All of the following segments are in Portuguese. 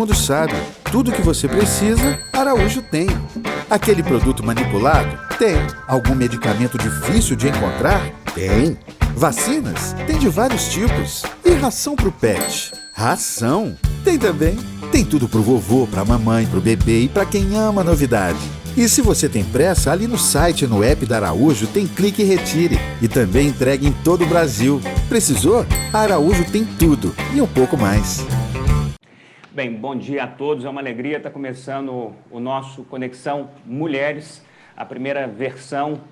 mundo sabe. Tudo que você precisa, Araújo tem. Aquele produto manipulado? Tem. Algum medicamento difícil de encontrar? Tem. Vacinas? Tem de vários tipos. E ração pro pet? Ração? Tem também. Tem tudo pro vovô, pra mamãe, pro bebê e pra quem ama novidade. E se você tem pressa, ali no site e no app da Araújo tem clique e retire. E também entrega em todo o Brasil. Precisou? A Araújo tem tudo e um pouco mais. Bem, bom dia a todos. É uma alegria estar começando o nosso Conexão Mulheres, a primeira versão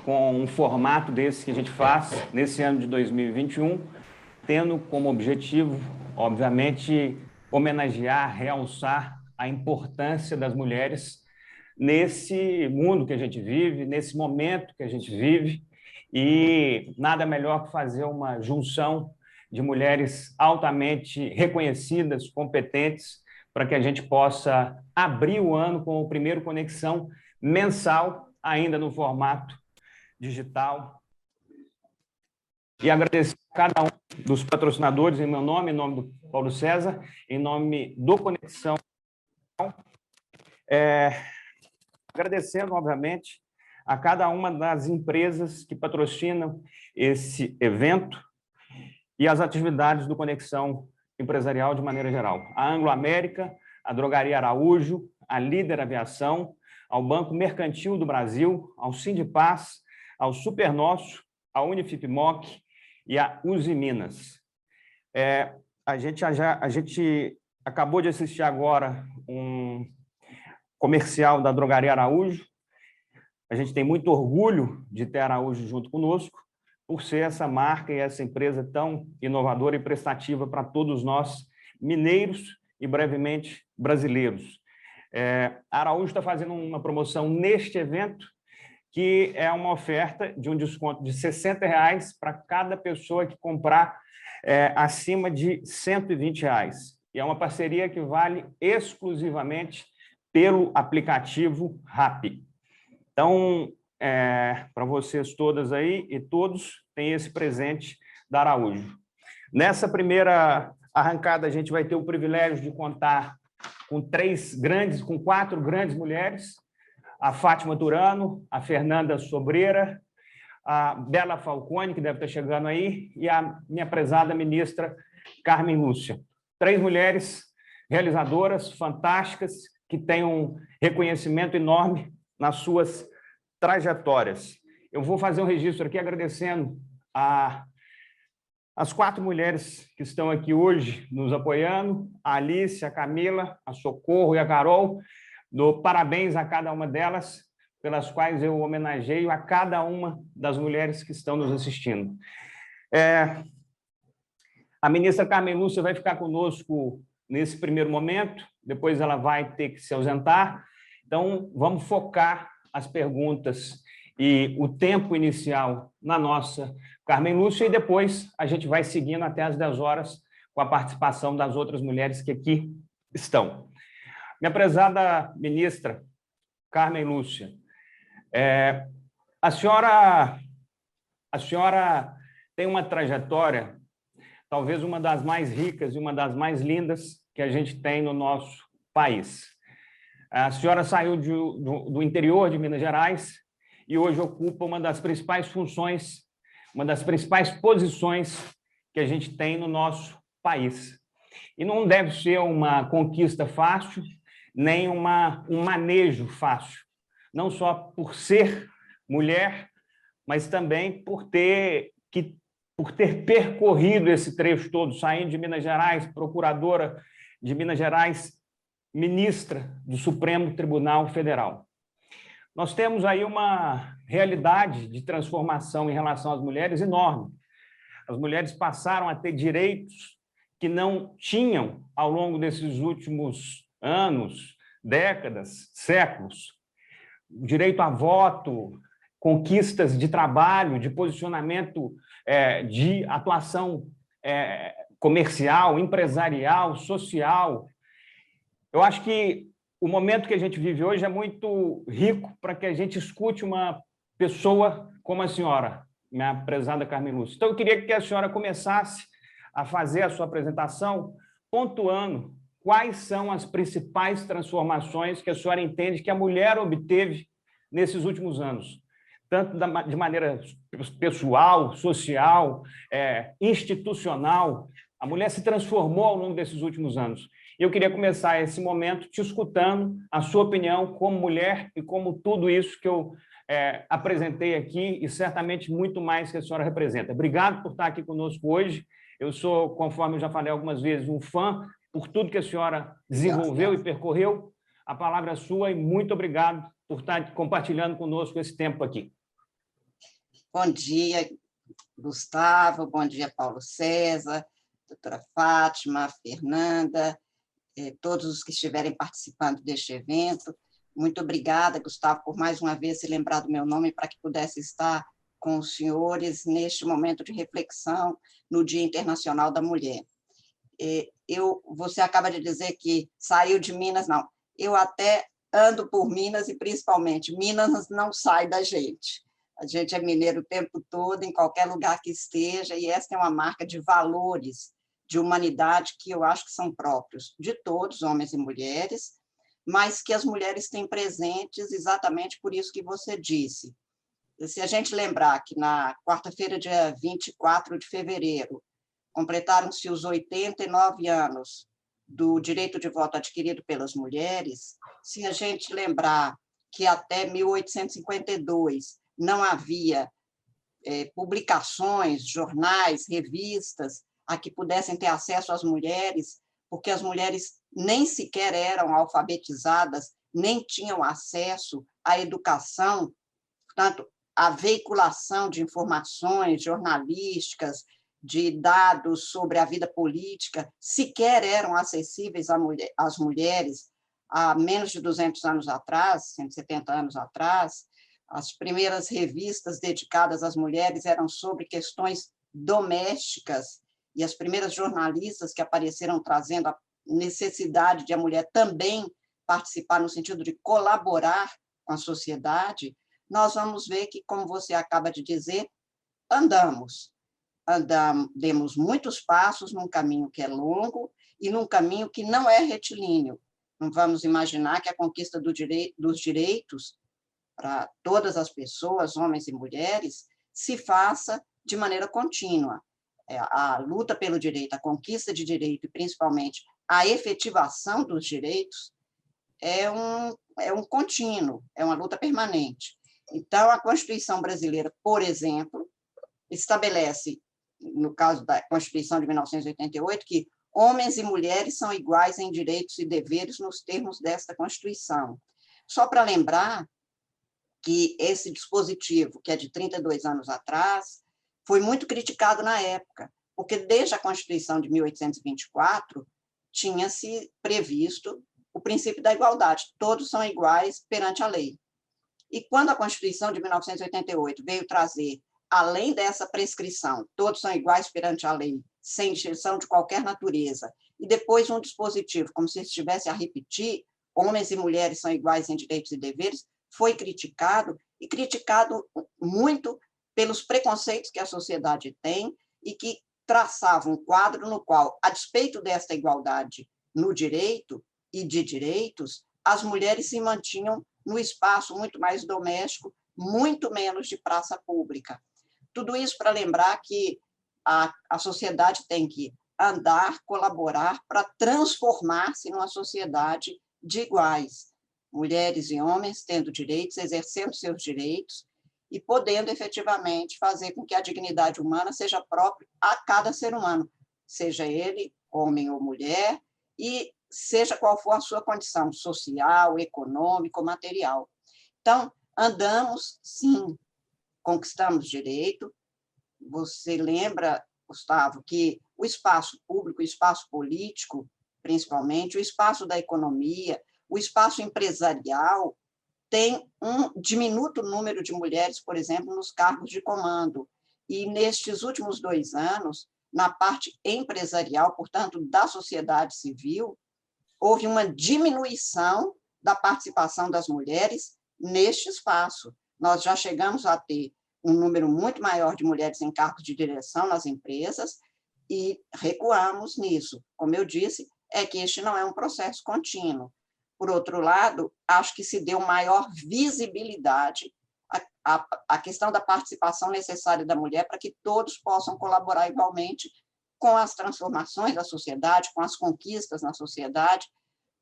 com um formato desse que a gente faz nesse ano de 2021, tendo como objetivo, obviamente, homenagear, realçar a importância das mulheres nesse mundo que a gente vive, nesse momento que a gente vive, e nada melhor que fazer uma junção de mulheres altamente reconhecidas, competentes, para que a gente possa abrir o ano com o primeiro Conexão mensal, ainda no formato digital. E agradecer a cada um dos patrocinadores, em meu nome, em nome do Paulo César, em nome do Conexão. Agradecendo, obviamente, a cada uma das empresas que patrocinam esse evento e as atividades do Conexão Empresarial de maneira geral. A Anglo América, a Drogaria Araújo, a Líder Aviação, ao Banco Mercantil do Brasil, ao Sindipaz, ao Supernosso, a Unifipmoc e a Uzi Minas. A gente acabou de assistir agora um comercial da Drogaria Araújo. A gente tem muito orgulho de ter a Araújo junto conosco, por ser essa marca e essa empresa tão inovadora e prestativa para todos nós, mineiros e brevemente brasileiros. A Araújo está fazendo uma promoção neste evento, que é uma oferta de um desconto de R$ 60 para cada pessoa que comprar acima de R$ 120. E é uma parceria que vale exclusivamente pelo aplicativo Rappi. Então, para vocês todas aí e todos, tem esse presente da Araújo. Nessa primeira arrancada, a gente vai ter o privilégio de contar com quatro grandes mulheres: a Fátima Turano, a Fernanda Sobreira, a Bela Falcone, que deve estar chegando aí, e a minha prezada ministra Carmen Lúcia. 3 mulheres realizadoras, fantásticas, que têm um reconhecimento enorme nas suas trajetórias. Eu vou fazer um registro aqui agradecendo as 4 mulheres que estão aqui hoje nos apoiando, a Alice, a Camila, a Socorro e a Carol. Dou parabéns a cada uma delas, pelas quais eu homenageio a cada uma das mulheres que estão nos assistindo. A ministra Carmen Lúcia vai ficar conosco nesse primeiro momento, depois ela vai ter que se ausentar. Então, vamos focar as perguntas e o tempo inicial na nossa Carmen Lúcia, e depois a gente vai seguindo até às 10 horas com a participação das outras mulheres que aqui estão. Minha prezada ministra Carmen Lúcia, a senhora tem uma trajetória, talvez uma das mais ricas e uma das mais lindas que a gente tem no nosso país. A senhora saiu do interior de Minas Gerais e hoje ocupa uma das principais funções, uma das principais posições que a gente tem no nosso país. E não deve ser uma conquista fácil, nem um manejo fácil, não só por ser mulher, mas também por ter percorrido esse trecho todo, saindo de Minas Gerais, procuradora de Minas Gerais, ministra do Supremo Tribunal Federal. Nós temos aí uma realidade de transformação em relação às mulheres enorme. As mulheres passaram a ter direitos que não tinham ao longo desses últimos anos, décadas, séculos. O direito a voto, conquistas de trabalho, de posicionamento, de atuação comercial, empresarial, social. Eu acho que o momento que a gente vive hoje é muito rico para que a gente escute uma pessoa como a senhora, minha prezada Carmen Lúcia. Então, eu queria que a senhora começasse a fazer a sua apresentação pontuando quais são as principais transformações que a senhora entende que a mulher obteve nesses últimos anos, tanto de maneira pessoal, social, institucional. A mulher se transformou ao longo desses últimos anos. Eu queria começar esse momento te escutando a sua opinião como mulher e como tudo isso que eu apresentei aqui e certamente muito mais que a senhora representa. Obrigado por estar aqui conosco hoje. Eu sou, conforme eu já falei algumas vezes, um fã por tudo que a senhora desenvolveu e percorreu. A palavra é sua e muito obrigado por estar compartilhando conosco esse tempo aqui. Bom dia, Gustavo. Bom dia, Paulo César, doutora Fátima, Fernanda, todos os que estiverem participando deste evento. Muito obrigada, Gustavo, por mais uma vez se lembrar do meu nome para que pudesse estar com os senhores neste momento de reflexão no Dia Internacional da Mulher. Você acaba de dizer que saiu de Minas, não. Eu até ando por Minas e, principalmente, Minas não sai da gente. A gente é mineiro o tempo todo, em qualquer lugar que esteja, e essa é uma marca de valores, de humanidade, que eu acho que são próprios de todos, homens e mulheres, mas que as mulheres têm presentes exatamente por isso que você disse. Se a gente lembrar que na quarta-feira, dia 24 de fevereiro, completaram-se os 89 anos do direito de voto adquirido pelas mulheres, se a gente lembrar que até 1852 não havia publicações, jornais, revistas a que pudessem ter acesso às mulheres, porque as mulheres nem sequer eram alfabetizadas, nem tinham acesso à educação, portanto, a veiculação de informações jornalísticas, de dados sobre a vida política, sequer eram acessíveis às mulheres há menos de 200 anos atrás, 170 anos atrás. As primeiras revistas dedicadas às mulheres eram sobre questões domésticas, e as primeiras jornalistas que apareceram trazendo a necessidade de a mulher também participar no sentido de colaborar com a sociedade, nós vamos ver que, como você acaba de dizer, demos muitos passos num caminho que é longo e num caminho que não é retilíneo. Não vamos imaginar que a conquista dos direitos para todas as pessoas, homens e mulheres, se faça de maneira contínua. A luta pelo direito, a conquista de direito e, principalmente, a efetivação dos direitos é um contínuo, é uma luta permanente. Então, a Constituição brasileira, por exemplo, estabelece, no caso da Constituição de 1988, que homens e mulheres são iguais em direitos e deveres nos termos desta Constituição. Só para lembrar que esse dispositivo, que é de 32 anos atrás, foi muito criticado na época, porque desde a Constituição de 1824 tinha-se previsto o princípio da igualdade, todos são iguais perante a lei. E quando a Constituição de 1988 veio trazer, além dessa prescrição, todos são iguais perante a lei, sem distinção de qualquer natureza, e depois um dispositivo, como se estivesse a repetir, homens e mulheres são iguais em direitos e deveres, foi criticado, e criticado muito pelos preconceitos que a sociedade tem e que traçava um quadro no qual, a despeito desta igualdade no direito e de direitos, as mulheres se mantinham no espaço muito mais doméstico, muito menos de praça pública. Tudo isso para lembrar que a sociedade tem que andar, colaborar para transformar-se numa sociedade de iguais, mulheres e homens tendo direitos, exercendo seus direitos e podendo efetivamente fazer com que a dignidade humana seja própria a cada ser humano, seja ele homem ou mulher, e seja qual for a sua condição social, econômica ou material. Então, andamos, sim, conquistamos direito. Você lembra, Gustavo, que o espaço público, o espaço político, principalmente, o espaço da economia, o espaço empresarial, tem um diminuto número de mulheres, por exemplo, nos cargos de comando. E, nestes últimos 2 anos, na parte empresarial, portanto, da sociedade civil, houve uma diminuição da participação das mulheres neste espaço. Nós já chegamos a ter um número muito maior de mulheres em cargos de direção nas empresas e recuamos nisso. Como eu disse, é que este não é um processo contínuo. Por outro lado, acho que se deu maior visibilidade à questão da participação necessária da mulher para que todos possam colaborar igualmente com as transformações da sociedade, com as conquistas na sociedade,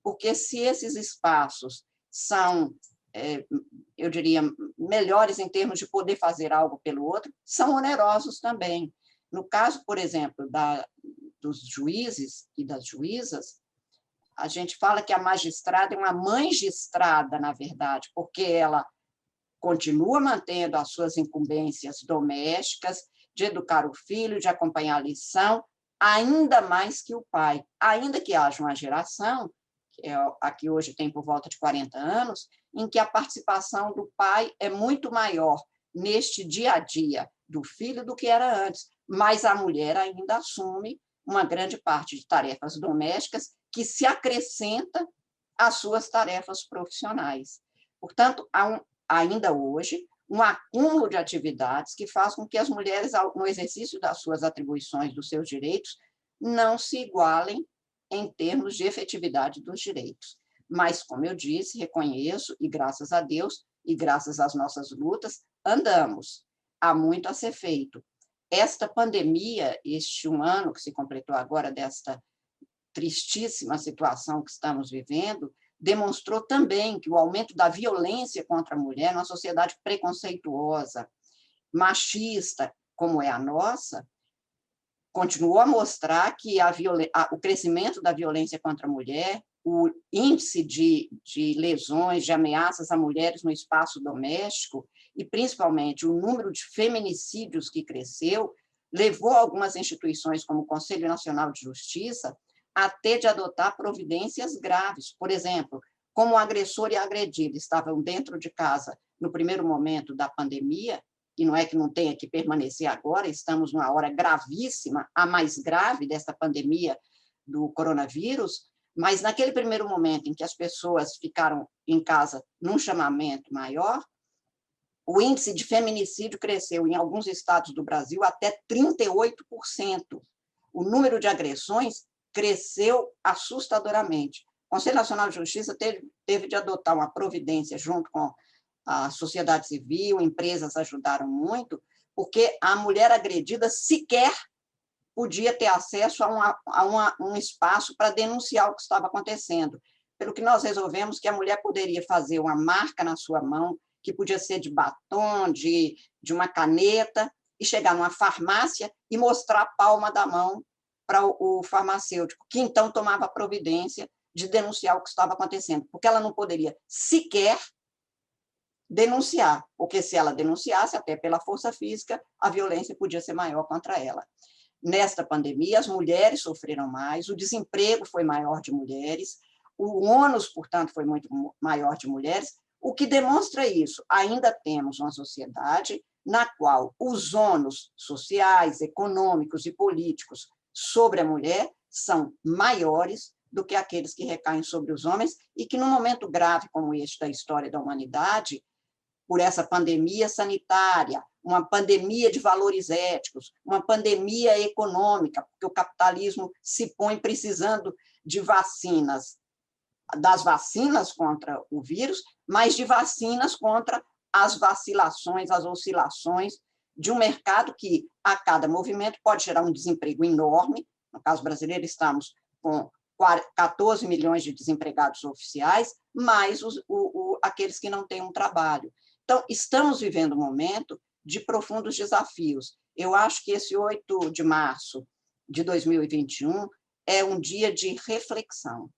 porque se esses espaços são, eu diria, melhores em termos de poder fazer algo pelo outro, são onerosos também. No caso, por exemplo, dos juízes e das juízas, a gente fala que a magistrada é uma magistrada, na verdade, porque ela continua mantendo as suas incumbências domésticas, de educar o filho, de acompanhar a lição, ainda mais que o pai. Ainda que haja uma geração, que é a que hoje tem por volta de 40 anos, em que a participação do pai é muito maior neste dia a dia do filho do que era antes, mas a mulher ainda assume uma grande parte de tarefas domésticas que se acrescenta às suas tarefas profissionais. Portanto, há ainda hoje um acúmulo de atividades que faz com que as mulheres, no exercício das suas atribuições, dos seus direitos, não se igualem em termos de efetividade dos direitos. Mas, como eu disse, reconheço, e graças a Deus, e graças às nossas lutas, andamos. Há muito a ser feito. Esta pandemia, este um ano que se completou agora desta tristíssima situação que estamos vivendo, demonstrou também que o aumento da violência contra a mulher numa sociedade preconceituosa, machista, como é a nossa, continuou a mostrar que o crescimento da violência contra a mulher, o índice de lesões, de ameaças a mulheres no espaço doméstico, e principalmente o número de feminicídios que cresceu, levou algumas instituições, como o Conselho Nacional de Justiça, a ter de adotar providências graves. Por exemplo, como o agressor e a agredida estavam dentro de casa no primeiro momento da pandemia, e não é que não tenha que permanecer agora, estamos numa hora gravíssima, a mais grave desta pandemia do coronavírus, mas naquele primeiro momento em que as pessoas ficaram em casa num chamamento maior, o índice de feminicídio cresceu em alguns estados do Brasil até 38%. O número de agressões cresceu assustadoramente. O Conselho Nacional de Justiça teve de adotar uma providência junto com a sociedade civil, empresas ajudaram muito, porque a mulher agredida sequer podia ter acesso a um espaço para denunciar o que estava acontecendo. Pelo que nós resolvemos que a mulher poderia fazer uma marca na sua mão, que podia ser de batom, de uma caneta, e chegar numa farmácia e mostrar a palma da mão para o farmacêutico, que então tomava a providência de denunciar o que estava acontecendo, porque ela não poderia sequer denunciar, porque se ela denunciasse, até pela força física, a violência podia ser maior contra ela. Nesta pandemia, as mulheres sofreram mais, o desemprego foi maior de mulheres, o ônus, portanto, foi muito maior de mulheres, o que demonstra isso. Ainda temos uma sociedade na qual os ônus sociais, econômicos e políticos sobre a mulher são maiores do que aqueles que recaem sobre os homens e que, num momento grave como este da história da humanidade, por essa pandemia sanitária, uma pandemia de valores éticos, uma pandemia econômica, porque o capitalismo se põe precisando de vacinas, das vacinas contra o vírus, mas de vacinas contra as vacilações, as oscilações de um mercado que, a cada movimento, pode gerar um desemprego enorme. No caso brasileiro, estamos com 14 milhões de desempregados oficiais, mais aqueles que não têm um trabalho. Então, estamos vivendo um momento de profundos desafios. Eu acho que esse 8 de março de 2021 é um dia de reflexão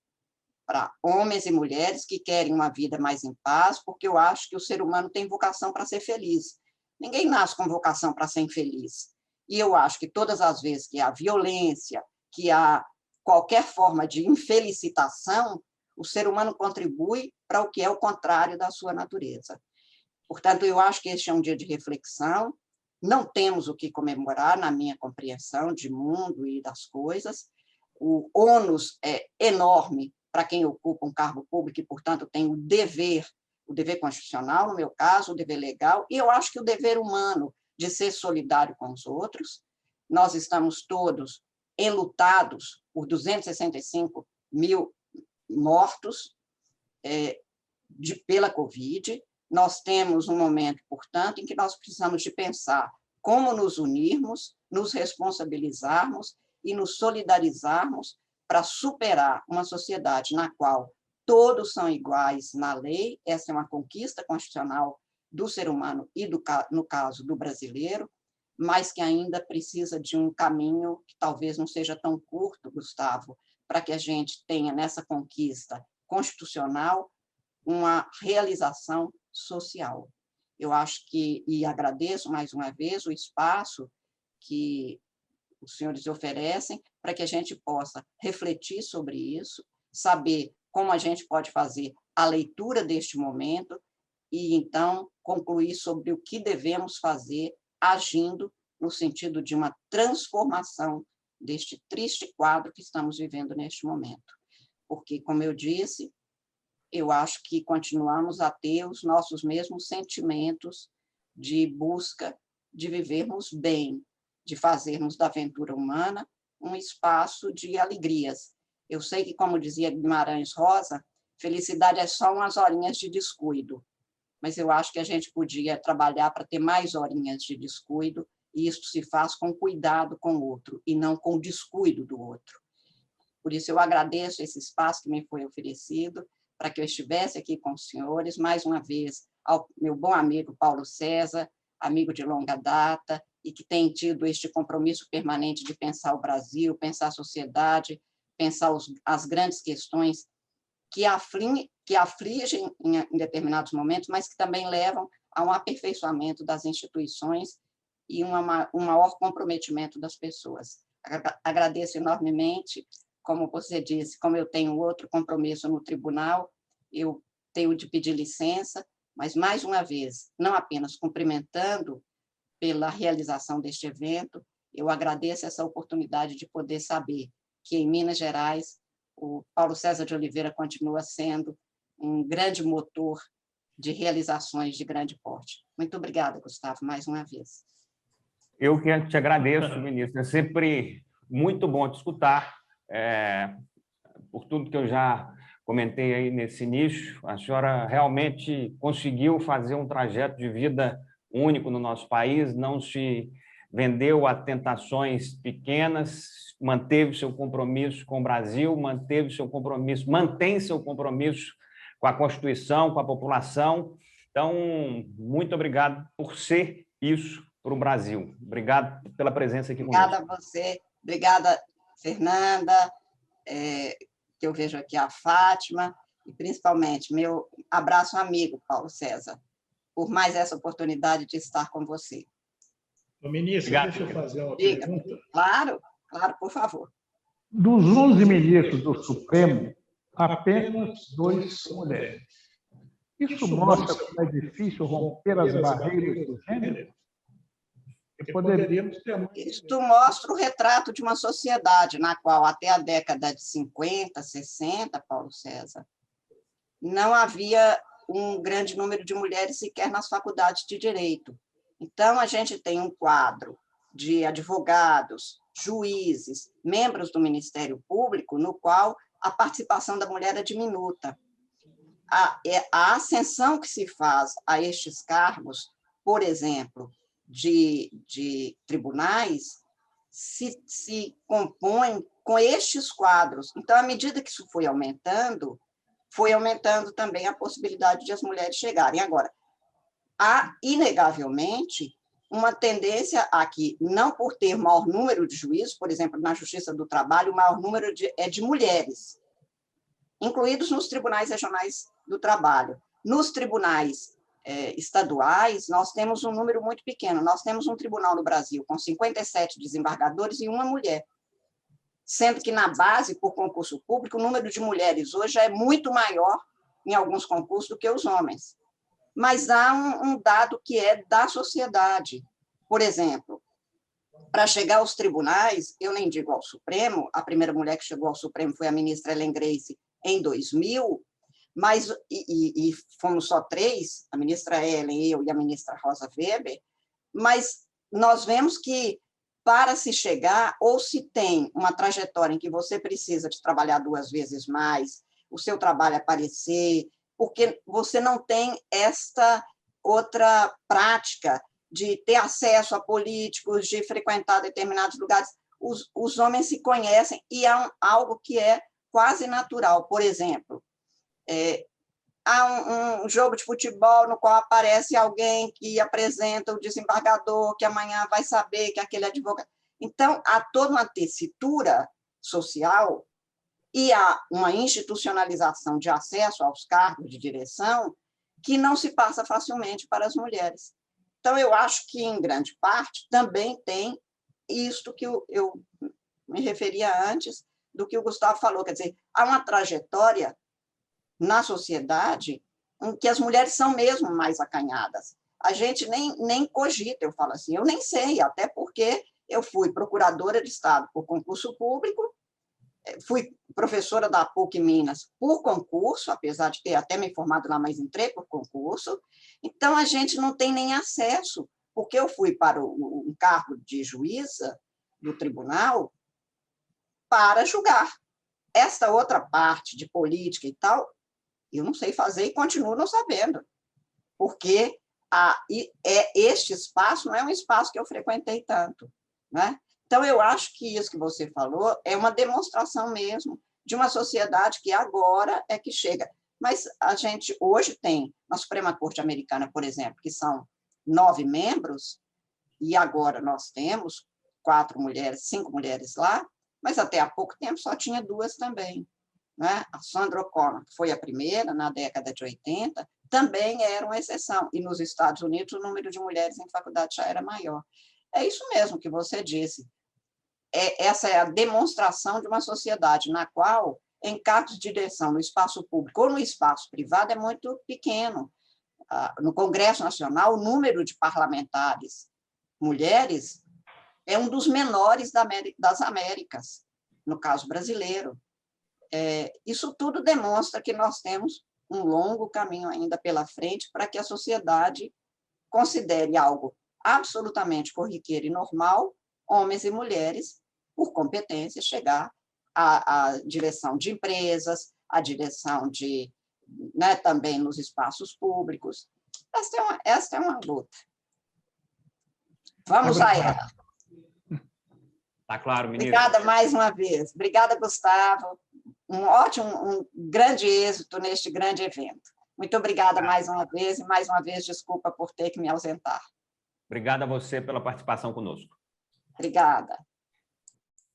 para homens e mulheres que querem uma vida mais em paz, porque eu acho que o ser humano tem vocação para ser feliz. Ninguém nasce com vocação para ser infeliz. E eu acho que todas as vezes que há violência, que há qualquer forma de infelicitação, o ser humano contribui para o que é o contrário da sua natureza. Portanto, eu acho que este é um dia de reflexão, não temos o que comemorar, na minha compreensão de mundo e das coisas, o ônus é enorme para quem ocupa um cargo público e, portanto, tem o dever constitucional, no meu caso, o dever legal, e eu acho que o dever humano de ser solidário com os outros. Nós estamos todos enlutados por 265 mil mortos pela Covid. Nós temos um momento, portanto, em que nós precisamos de pensar como nos unirmos, nos responsabilizarmos e nos solidarizarmos para superar uma sociedade na qual todos são iguais na lei. Essa é uma conquista constitucional do ser humano e, no caso, do brasileiro, mas que ainda precisa de um caminho que talvez não seja tão curto, Gustavo, para que a gente tenha nessa conquista constitucional uma realização social. Eu acho que, e agradeço mais uma vez o espaço que os senhores oferecem para que a gente possa refletir sobre isso, saber como a gente pode fazer a leitura deste momento e, então, concluir sobre o que devemos fazer agindo no sentido de uma transformação deste triste quadro que estamos vivendo neste momento. Porque, como eu disse, eu acho que continuamos a ter os nossos mesmos sentimentos de busca de vivermos bem, de fazermos da aventura humana um espaço de alegrias. Eu sei que, como dizia Guimarães Rosa, felicidade é só umas horinhas de descuido, mas eu acho que a gente podia trabalhar para ter mais horinhas de descuido, e isso se faz com cuidado com o outro, e não com descuido do outro. Por isso, eu agradeço esse espaço que me foi oferecido, para que eu estivesse aqui com os senhores, mais uma vez, ao meu bom amigo Paulo César, amigo de longa data, e que tem tido este compromisso permanente de pensar o Brasil, pensar a sociedade, pensar as grandes questões que afligem em determinados momentos, mas que também levam a um aperfeiçoamento das instituições e um maior comprometimento das pessoas. Agradeço enormemente. Como você disse, como eu tenho outro compromisso no tribunal, eu tenho de pedir licença, mas, mais uma vez, não apenas cumprimentando pela realização deste evento, eu agradeço essa oportunidade de poder saber que, em Minas Gerais, o Paulo César de Oliveira continua sendo um grande motor de realizações de grande porte. Muito obrigada, Gustavo, mais uma vez. Eu que te agradeço, ministra. É sempre muito bom te escutar. Por tudo que eu já comentei aí nesse início, a senhora realmente conseguiu fazer um trajeto de vida único no nosso país, não se vendeu a tentações pequenas, manteve seu compromisso com o Brasil, mantém seu compromisso com a Constituição, com a população. Então, muito obrigado por ser isso para o Brasil. Obrigado pela presença aqui conosco. Obrigada a você, obrigada, Fernanda, que eu vejo aqui a Fátima, e principalmente meu abraço amigo, Paulo César, por mais essa oportunidade de estar com você. Ministra, deixa eu fazer uma pergunta. Claro, por favor. Dos 11 ministros do Supremo, apenas 2 são mulheres. Isso mostra como é difícil romper as barreiras do gênero? Isto mostra o retrato de uma sociedade na qual, até a década de 50, 60, Paulo César, não havia um grande número de mulheres sequer nas faculdades de direito. Então, a gente tem um quadro de advogados, juízes, membros do Ministério Público, no qual a participação da mulher é diminuta. A ascensão que se faz a estes cargos, por exemplo, de tribunais, se compõe com estes quadros. Então, à medida que isso foi aumentando também a possibilidade de as mulheres chegarem. Agora, há, inegavelmente, uma tendência a que, não por ter maior número de juízes, por exemplo, na Justiça do Trabalho, o maior número é de mulheres, incluídos nos tribunais regionais do trabalho. Nos tribunais estaduais, nós temos um número muito pequeno. Nós temos um tribunal no Brasil com 57 desembargadores e uma mulher, sendo que na base, por concurso público, o número de mulheres hoje é muito maior em alguns concursos do que os homens. Mas há um dado que é da sociedade. Por exemplo, para chegar aos tribunais, eu nem digo ao Supremo, a primeira mulher que chegou ao Supremo foi a ministra Ellen Grace em 2000, mas, e fomos só 3, a ministra Ellen, eu e a ministra Rosa Weber, mas nós vemos que para se chegar, ou se tem uma trajetória em que você precisa de trabalhar 2 vezes mais, o seu trabalho aparecer, porque você não tem esta outra prática de ter acesso a políticos, de frequentar determinados lugares. Os homens se conhecem e é algo que é quase natural. Por exemplo, há um jogo de futebol no qual aparece alguém que apresenta o desembargador, que amanhã vai saber que aquele advogado... Então, há toda uma tessitura social e há uma institucionalização de acesso aos cargos de direção que não se passa facilmente para as mulheres. Então, eu acho que, em grande parte, também tem isto que eu me referia antes do que o Gustavo falou, quer dizer, há uma trajetória na sociedade em que as mulheres são mesmo mais acanhadas. A gente nem cogita, eu falo assim, eu nem sei, até porque eu fui procuradora de Estado por concurso público, fui professora da PUC Minas por concurso, apesar de ter até me formado lá, mas entrei por concurso. Então, a gente não tem nem acesso, porque eu fui para um cargo de juíza do tribunal para julgar. Esta outra parte de política e tal, eu não sei fazer e continuo não sabendo, porque este espaço não é um espaço que eu frequentei tanto, né? Então, eu acho que isso que você falou é uma demonstração mesmo de uma sociedade que agora é que chega. Mas a gente hoje tem, na Suprema Corte Americana, por exemplo, que são 9 membros, e agora nós temos 5 mulheres lá, mas até há pouco tempo só tinha 2 também, né? A Sandra O'Connor, que foi a primeira na década de 80, também era uma exceção. E nos Estados Unidos, o número de mulheres em faculdade já era maior. É isso mesmo que você disse. Essa é a demonstração de uma sociedade na qual, em cargos de direção no espaço público ou no espaço privado, é muito pequeno. No Congresso Nacional, o número de parlamentares mulheres é um dos menores das Américas, no caso brasileiro. Isso tudo demonstra que nós temos um longo caminho ainda pela frente para que a sociedade considere algo absolutamente corriqueiro e normal, homens e mulheres, por competência, chegar à direção de empresas, à direção de, né, também nos espaços públicos. Esta é uma luta. Vamos a ela. Está claro, ministro. Obrigada mais uma vez. Obrigada, Gustavo. Um grande êxito neste grande evento. Muito obrigada mais uma vez, e mais uma vez, desculpa por ter que me ausentar. Obrigado a você pela participação conosco. Obrigada.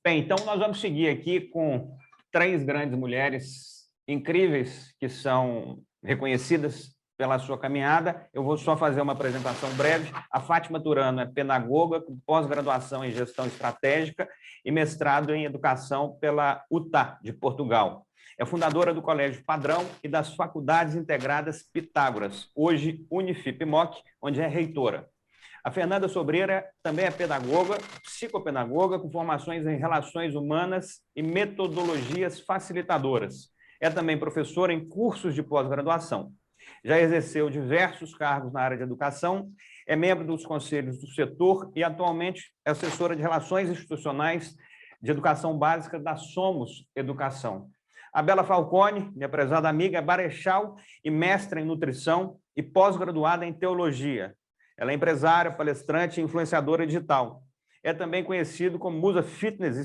Bem, então nós vamos seguir aqui com 3 grandes mulheres incríveis que são reconhecidas pela sua caminhada. Eu vou só fazer uma apresentação breve. A Fátima Turano é pedagoga com pós-graduação em gestão estratégica e mestrado em educação pela UTA de Portugal. É fundadora do Colégio Padrão e das Faculdades Integradas Pitágoras, hoje Unifip-MOC, onde é reitora. A Fernanda Sobreira também é pedagoga, psicopedagoga, com formações em relações humanas e metodologias facilitadoras. É também professora em cursos de pós-graduação. Já exerceu diversos cargos na área de educação, é membro dos conselhos do setor e atualmente é assessora de relações institucionais de educação básica da Somos Educação. A Bela Falcone, minha prezada amiga, é marechal e mestra em nutrição e pós-graduada em teologia. Ela é empresária, palestrante e influenciadora digital. É também conhecido como Musa Fitness e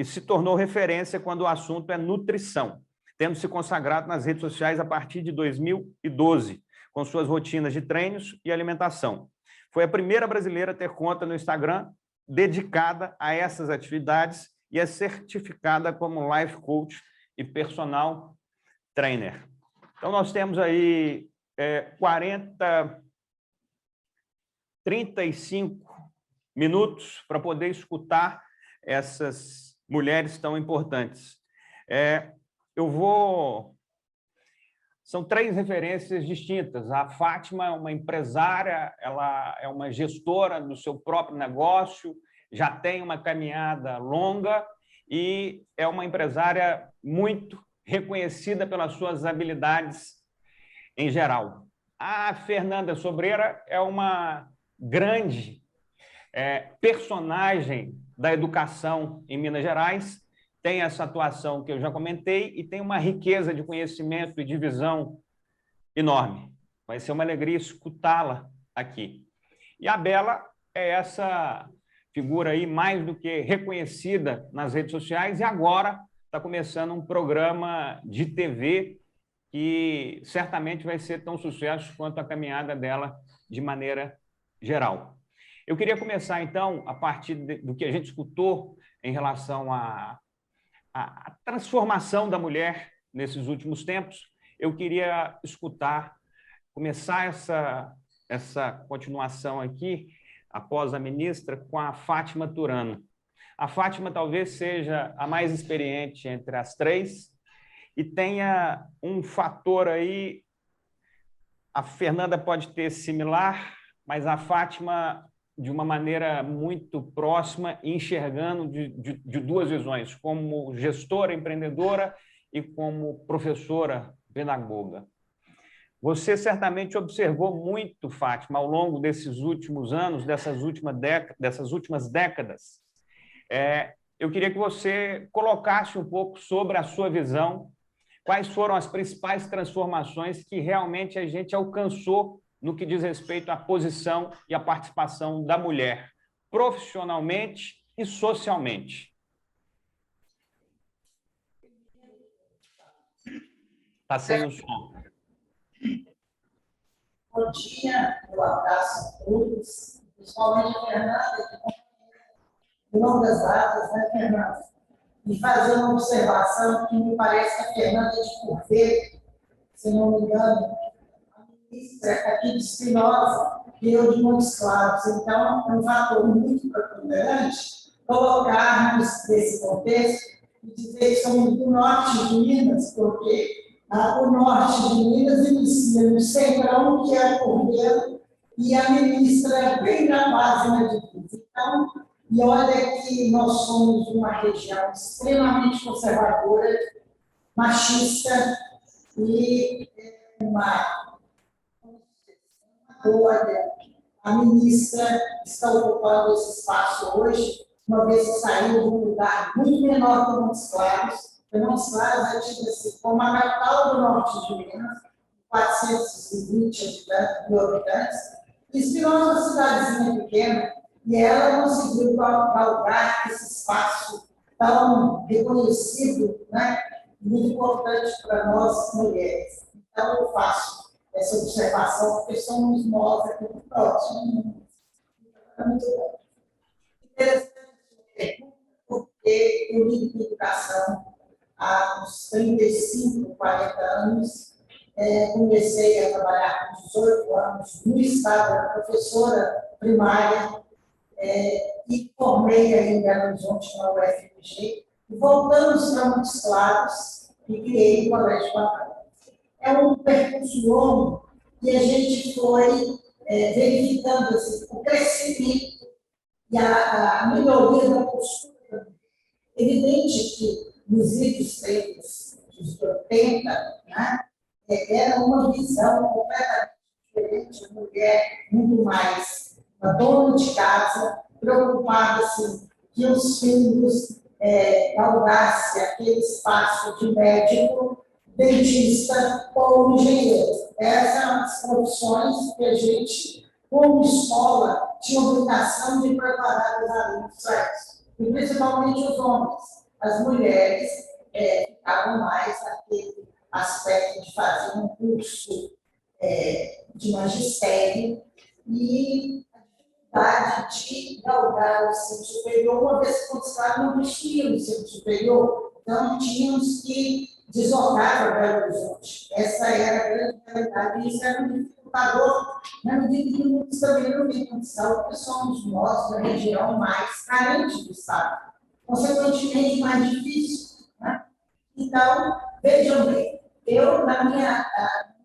se tornou referência quando o assunto é nutrição, tendo se consagrado nas redes sociais a partir de 2012, com suas rotinas de treinos e alimentação. Foi a primeira brasileira a ter conta no Instagram dedicada a essas atividades e é certificada como Life Coach e Personal Trainer. Então, nós temos aí 35 minutos para poder escutar essas mulheres tão importantes. São 3 referências distintas. A Fátima é uma empresária, ela é uma gestora do seu próprio negócio, já tem uma caminhada longa e é uma empresária muito reconhecida pelas suas habilidades em geral. A Fernanda Sobreira é uma grande personagem da educação em Minas Gerais, tem essa atuação que eu já comentei e tem uma riqueza de conhecimento e de visão enorme. Vai ser uma alegria escutá-la aqui. E a Bela é essa figura aí mais do que reconhecida nas redes sociais e agora está começando um programa de TV que certamente vai ser tão sucesso quanto a caminhada dela de maneira geral. Eu queria começar, então, a partir do que a gente escutou em relação à transformação da mulher nesses últimos tempos, eu queria começar essa continuação aqui, após a ministra, com a Fátima Turano. A Fátima talvez seja a mais experiente entre as três e tenha um fator aí, a Fernanda pode ter similar, mas a Fátima de uma maneira muito próxima, enxergando de duas visões, como gestora, empreendedora e como professora pedagoga. Você certamente observou muito, Fátima, ao longo desses últimos anos, dessas últimas décadas. Eu queria que você colocasse um pouco sobre a sua visão, quais foram as principais transformações que realmente a gente alcançou no que diz respeito à posição e à participação da mulher, profissionalmente e socialmente. Está sem o som. Bom dia, eu abraço a todos, principalmente a Fernanda, de longas datas, né, Fernanda? E fazer uma observação que me parece que a Fernanda é de Corveiro, se não me engano, a ministra aqui de Espinosa, que eu de Montes Claros. Então, é um fator muito preponderante colocarmos nesse contexto e dizer que somos do norte de Minas, porque o norte de Minas inicia no Centrão, que é Corveiro, e a ministra é bem na base na divisa. Então, e olha que nós somos uma região extremamente conservadora, machista, e olha, a ministra está ocupando esse espaço hoje, uma vez que saiu de um lugar muito menor que Montes Claros. Montes Claros é tido assim, como a capital do norte de Minas, 420 mil habitantes. Espinosa é uma cidadezinha pequena, e ela conseguiu galgar esse espaço tão reconhecido, né? Muito importante para nós mulheres. Então, eu faço essa observação, porque somos nós aqui no próximo. É muito bom. Interessante, porque eu lido com educação há uns 35, 40 anos. Comecei a trabalhar com 18 anos no estado, era professora primária, e formei aí em Belo Horizonte na UFMG, e voltamos para Montes Claros e criei o Colégio Batalha. É um percurso longo que a gente foi verificando assim, o crescimento e a melhoria da postura. Evidente que nos idos tempos dos 80, né, era uma visão completamente diferente, a mulher muito mais uma dona de casa, preocupada assim, que os filhos galgassem aquele espaço de médico, dentista ou engenheiro. Essas são as profissões que a gente, como escola, tinha obrigação de preparar os alunos para isso. E principalmente os homens. As mulheres ficavam mais naquele aspecto de fazer um curso de magistério e de galgar o ensino superior, uma vez que conquistado não existia o ensino superior, então tínhamos que deslocar para Belo Horizonte. Essa era a grande realidade, e isso era um dificultador, na medida que muitos também não têm condição, porque somos nós da região mais carente do estado, consequentemente mais difícil. Né? Então, vejam bem, eu, na minha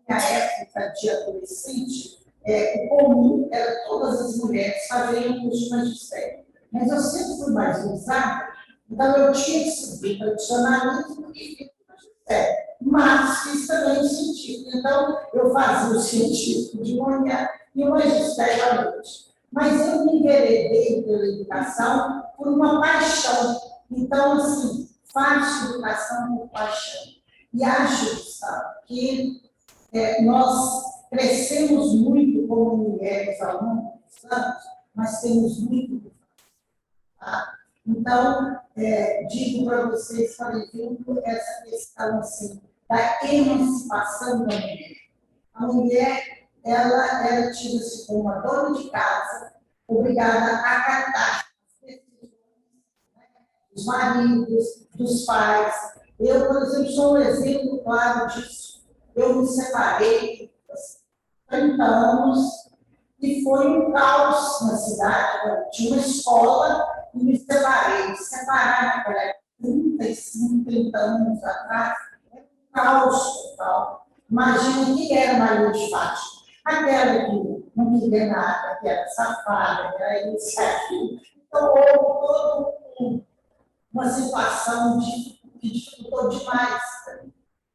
época de adolescente, o comum era todas as mulheres fazerem um curso de magistério. Mas eu sempre fui mais ousada, então eu tinha que subir tradicionalismo e fiz magistério. Mas fiz também o científico. Então, eu fazia o científico de manhã e o magistério à noite. mas eu me enveredei pela educação por uma paixão. Então, assim, faço educação por paixão. E acho, Gustavo, que nós crescemos muito como mulheres ao longo dos anos, mas temos muito que fazer. Tá? Então, digo para vocês, por exemplo, essa questão assim, da emancipação da mulher. A mulher, ela era tida-se como uma dona de casa, obrigada a acatar as decisões dos maridos, dos pais. Eu, por exemplo, sou um exemplo claro disso. Eu me separei há 30 anos e foi um caos na cidade. Eu tinha uma escola e me separei. Me separar naquela época, 35, 30 anos atrás, era um caos total. Imagina quem era Maria de Fátima. Aquela que não queria nada, que era safada, que era isso, aquilo. Então, houve toda uma situação que dificultou demais.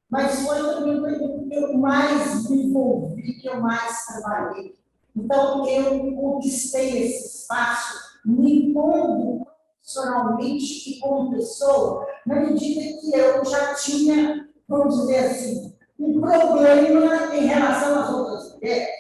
Mas foi também que eu mais me envolvi, que eu mais trabalhei. Então, eu conquistei esse espaço, me impondo profissionalmente e como pessoa, na medida que eu já tinha, vamos dizer assim, um problema em relação às outras mulheres.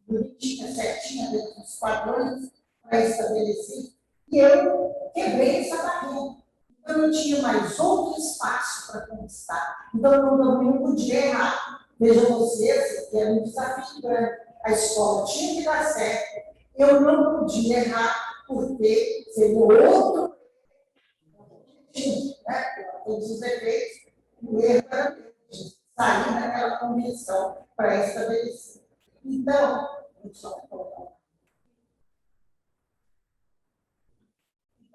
Eu tinha certinha dentro dos padrões pré-estabelecidos, e eu quebrei essa barreira. Então, eu tinha mais outro espaço para conquistar. Então, eu não podia errar. Veja vocês, que era um desafio grande. A escola tinha que dar certo. Eu não podia errar, porque seria outro objetivo, né? Todos os efeitos, o erro era de sair daquela convenção pré-estabelecida. Então,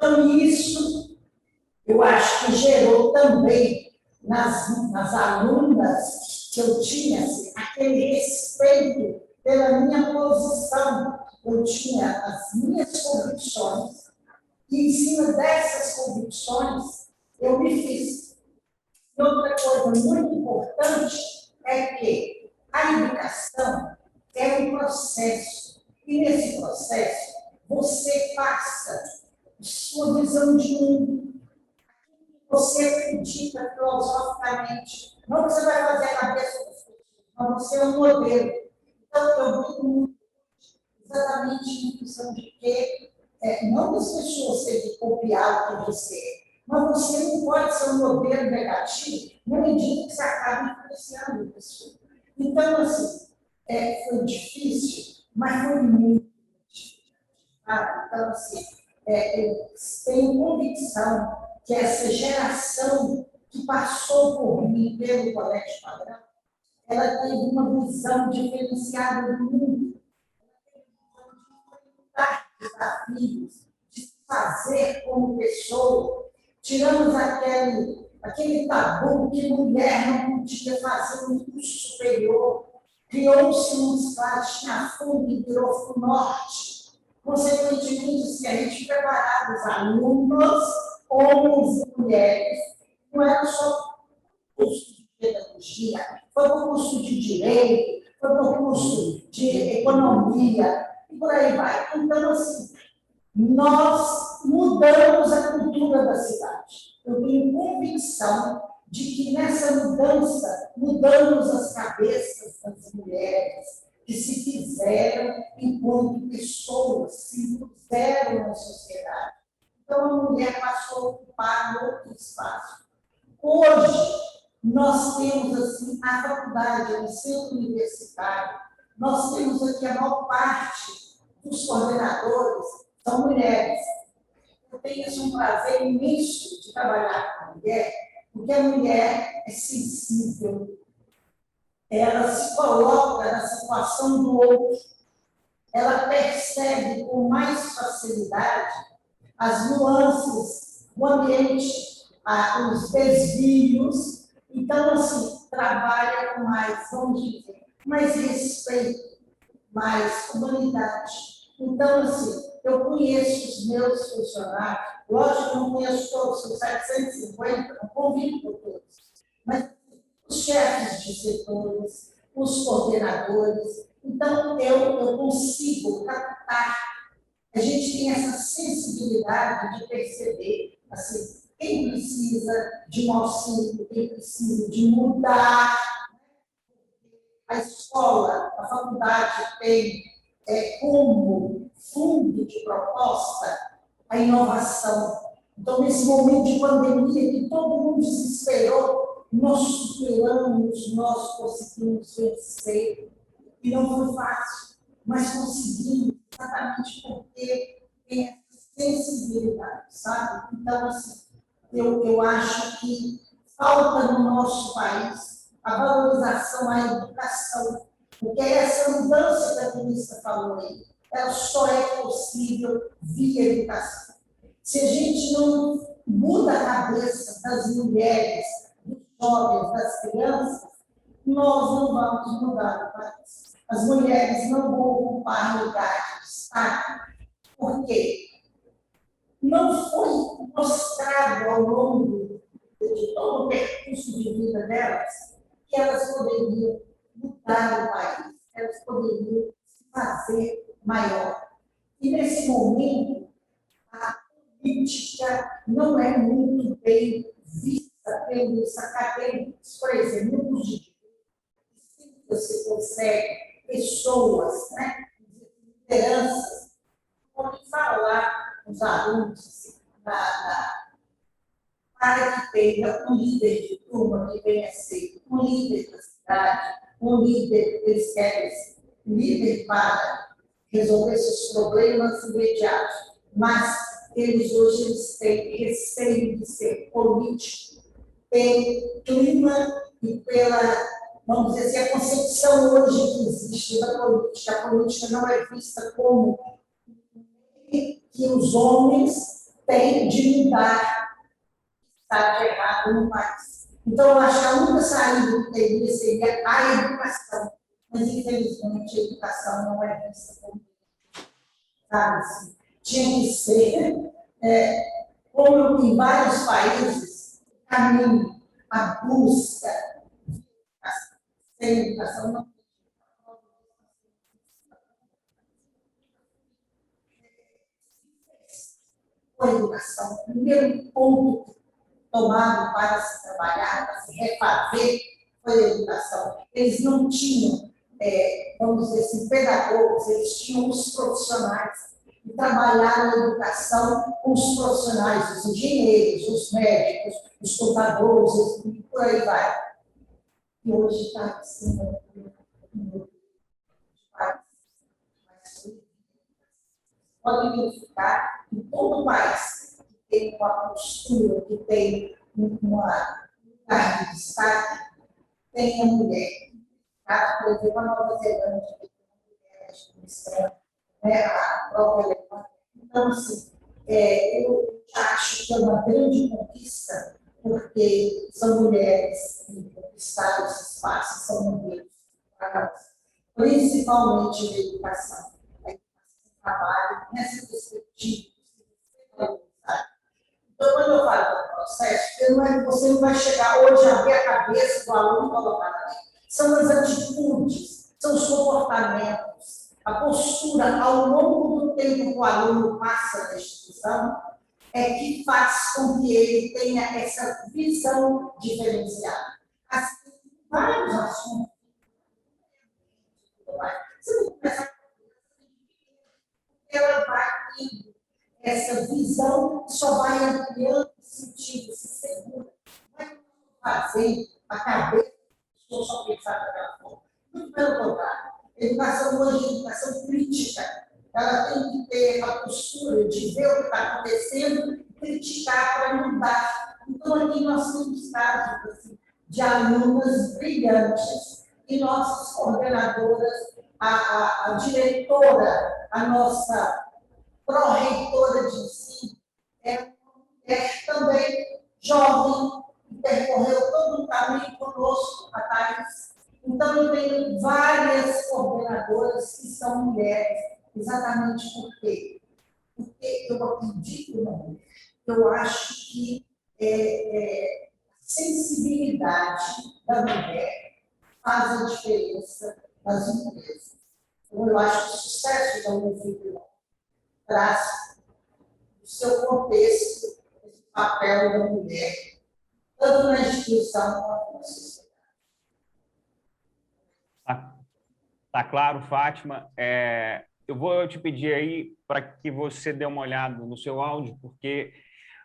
isso eu acho que gerou também nas alunas que eu tinha assim, aquele respeito pela minha posição. Eu tinha as minhas convicções e, em cima dessas convicções, eu me fiz. E outra coisa muito importante é que a educação é um processo. E, nesse processo, você passa sua visão de mundo. Você acredita filosoficamente. Não que você vai fazer a cabeça das pessoas, mas você é um modelo. Então, eu digo exatamente em função de que não que as pessoas têm que copiar o que você é, mas você não pode ser um modelo negativo na medida que você acaba influenciando a pessoa. Então, assim, foi difícil, mas foi muito difícil. Então, assim, eu tenho convicção que essa geração que passou por mim pelo Colégio Padrão, ela teve uma visão diferenciada do mundo, desafios, de se fazer como pessoa. Tiramos aquele tabu que mulher não podia fazer um curso superior, criou-se um espaço, tinha fundo e virou FUNORTE. Consequentemente, se a gente preparava os alunos, homens e mulheres, não era só curso de pedagogia, foi um curso de direito, foi um curso de economia, e por aí vai. Então, assim, nós mudamos a cultura da cidade. Eu tenho convicção de que nessa mudança, mudamos as cabeças das mulheres que se fizeram enquanto pessoas, se puseram na sociedade. Então, a mulher passou a ocupar outro espaço. Hoje, nós temos assim, a faculdade, o centro universitário, nós temos aqui a maior parte dos coordenadores são mulheres. Eu tenho um prazer imenso de trabalhar com a mulher, porque a mulher é sensível, ela se coloca na situação do outro, ela percebe com mais facilidade as nuances do ambiente, os desvios. Então, assim, trabalha com mais, vamos dizer, mais respeito, mais humanidade. Então, assim, eu conheço os meus funcionários, lógico que não conheço todos, são 750, não convido com todos, mas os chefes de setores, os coordenadores. Então, eu consigo captar. A gente tem essa sensibilidade de perceber assim, quem precisa de um auxílio, quem precisa de mudar. A escola, a faculdade tem como fundo de proposta a inovação. Então, nesse momento de pandemia, que todo mundo desesperou, nós superamos, nós conseguimos vencer. E não foi fácil, mas conseguimos, exatamente porque tem essa sensibilidade, sabe? Então, assim, eu acho que falta no nosso país a valorização à educação, porque essa mudança que a ministra falou aí, ela só é possível via educação. Se a gente não muda a cabeça das mulheres, dos jovens, das crianças, nós não vamos mudar o país. As mulheres não vão ocupar lugar de destaque, porque não foi mostrado ao longo de todo o percurso de vida delas que elas poderiam mudar o país, elas poderiam se fazer maior. E, nesse momento, a política não é muito bem vista pelos acadêmicos. Por exemplo, muitos de você consegue pessoas, né, lideranças, podem falar com os alunos para que tenha um líder de turma que venha ser um líder da cidade, um líder que eles querem ser, líder para resolver seus problemas imediatos, mas hoje têm receio de ser político, pelo clima e pela, vamos dizer assim, a concepção hoje que existe da política. A política não é vista como que os homens têm de mudar o que está de errado no país. Então, eu acho que a única saída que teria seria a educação, mas, infelizmente, a educação não é vista como, sabe, assim, tinha que ser, como em vários países, o caminho, a busca, sem educação não. Com a educação, o primeiro ponto tomado para se trabalhar, para se refazer, foi a educação. Eles não tinham, vamos dizer assim, pedagogos, eles tinham os profissionais. E trabalharam a educação com os profissionais, os engenheiros, os médicos, os contadores, e por aí vai. E hoje está assim, podem verificar que todo país que tem uma postura, que tem uma lugar de destaque, tem a mulher. Por exemplo, a Nova Zelândia tem uma mulher administrando, a própria Alemanha. Então, assim, eu acho que é uma grande conquista, porque são mulheres que conquistaram esse espaço, são mulheres, principalmente na educação. Trabalho nessa perspectiva. Então, quando eu falo do processo, você não vai chegar hoje a ver a cabeça do aluno colocada ali. São as atitudes, são os comportamentos, a postura ao longo do tempo que o aluno passa na instituição que faz com que ele tenha essa visão diferenciada. Assim, vários assuntos. Você não começa ela vai tendo essa visão, só vai ampliando o sentido, se segura. Vai fazer a cabeça, só pensar daquela forma. Muito pelo contrário. A educação hoje é educação crítica. Ela tem que ter a postura de ver o que está acontecendo e criticar para mudar. Então, aqui nós temos casos assim, de alunas brilhantes e nossas coordenadoras, a diretora, a nossa pró-reitora de ensino, é uma mulher também jovem, que percorreu todo o caminho conosco, a Thais. Então, eu tenho várias coordenadoras que são mulheres, exatamente por quê? Porque eu acredito na mulher. Eu acho que a sensibilidade da mulher faz a diferença nas empresas. Então, eu acho que o sucesso da Unifibra traz o seu contexto, esse papel da mulher, tanto na instituição quanto na sociedade. Tá claro, Fátima. Eu vou te pedir aí para que você dê uma olhada no seu áudio, porque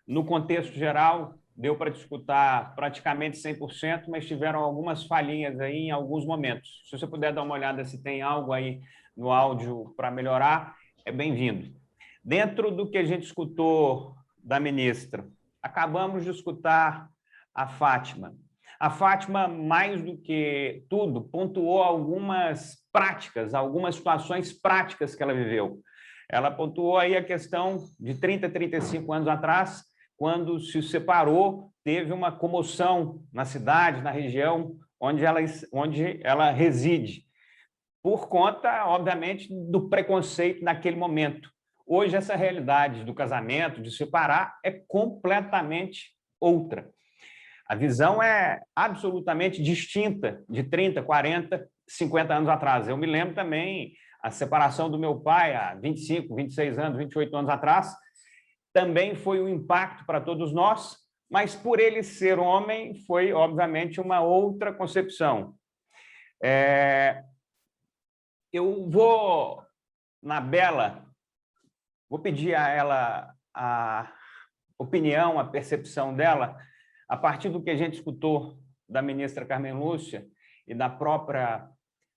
no contexto geral deu para te escutar praticamente 100%, mas tiveram algumas falhinhas aí em alguns momentos. Se você puder dar uma olhada se tem algo aí no áudio para melhorar, é bem-vindo. Dentro do que a gente escutou da ministra, acabamos de escutar a Fátima. A Fátima, mais do que tudo, pontuou algumas práticas, algumas situações práticas que ela viveu. Ela pontuou aí a questão de 30, 35 anos atrás, quando se separou, teve uma comoção na cidade, na região onde ela reside, por conta, obviamente, do preconceito naquele momento. Hoje, essa realidade do casamento, de separar, é completamente outra. A visão é absolutamente distinta de 30, 40, 50 anos atrás. Eu me lembro também a separação do meu pai há 25, 26 anos, 28 anos atrás, também foi um impacto para todos nós, mas por ele ser homem, foi, obviamente, uma outra concepção. Eu vou, na Bela, vou pedir a ela a opinião, a percepção dela, a partir do que a gente escutou da ministra Carmen Lúcia e da própria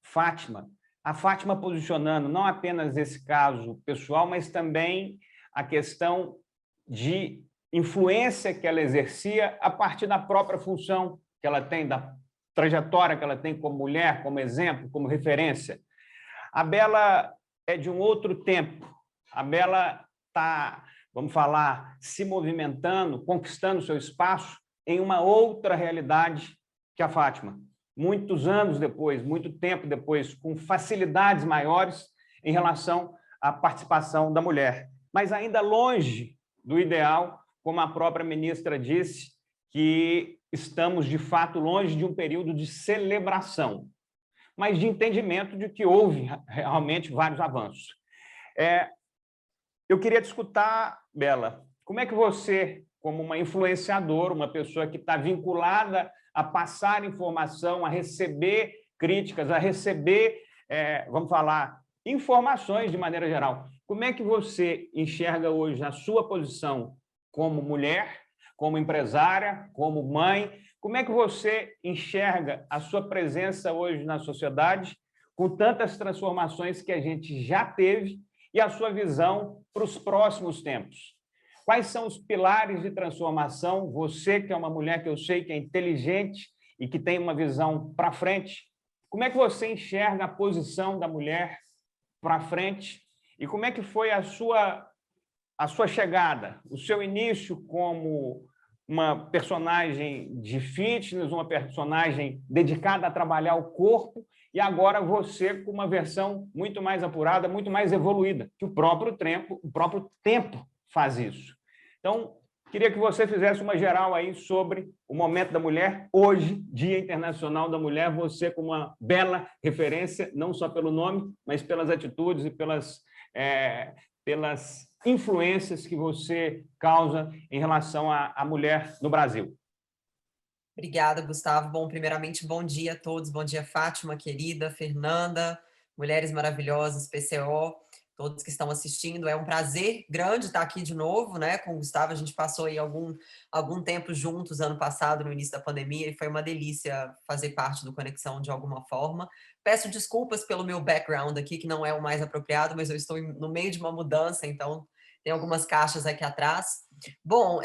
Fátima, a Fátima posicionando não apenas esse caso pessoal, mas também a questão de influência que ela exercia a partir da própria função que ela tem, da trajetória que ela tem como mulher, como exemplo, como referência. A Bela é de um outro tempo. A Bela está, vamos falar, se movimentando, conquistando seu espaço em uma outra realidade que a Fátima. Muitos anos depois, muito tempo depois, com facilidades maiores em relação à participação da mulher. Mas ainda longe do ideal, como a própria ministra disse, que estamos, de fato, longe de um período de celebração, mas de entendimento de que houve realmente vários avanços. Eu queria te escutar, Bela, como é que você, como uma influenciadora, uma pessoa que está vinculada a passar informação, a receber críticas, a receber, vamos falar, informações de maneira geral. Como é que você enxerga hoje a sua posição como mulher, como empresária, como mãe? Como é que você enxerga a sua presença hoje na sociedade, com tantas transformações que a gente já teve, e a sua visão para os próximos tempos? Quais são os pilares de transformação? Você, que é uma mulher que eu sei que é inteligente e que tem uma visão para frente, como é que você enxerga a posição da mulher para frente? E como é que foi a sua chegada, o seu início como uma personagem de fitness, uma personagem dedicada a trabalhar o corpo, e agora você com uma versão muito mais apurada, muito mais evoluída, que o próprio tempo faz isso. Então, queria que você fizesse uma geral aí sobre o momento da mulher, hoje, Dia Internacional da Mulher, você com uma bela referência, não só pelo nome, mas pelas atitudes e pelas influências que você causa em relação à mulher no Brasil. Obrigada, Gustavo. Bom, primeiramente, bom dia a todos. Bom dia, Fátima, querida, Fernanda, mulheres maravilhosas, PCO, todos que estão assistindo. É um prazer grande estar aqui de novo, né, com o Gustavo. A gente passou aí algum tempo juntos ano passado, no início da pandemia, e foi uma delícia fazer parte do Conexão de alguma forma. Peço desculpas pelo meu background aqui, que não é o mais apropriado, mas eu estou no meio de uma mudança, então tem algumas caixas aqui atrás. Bom,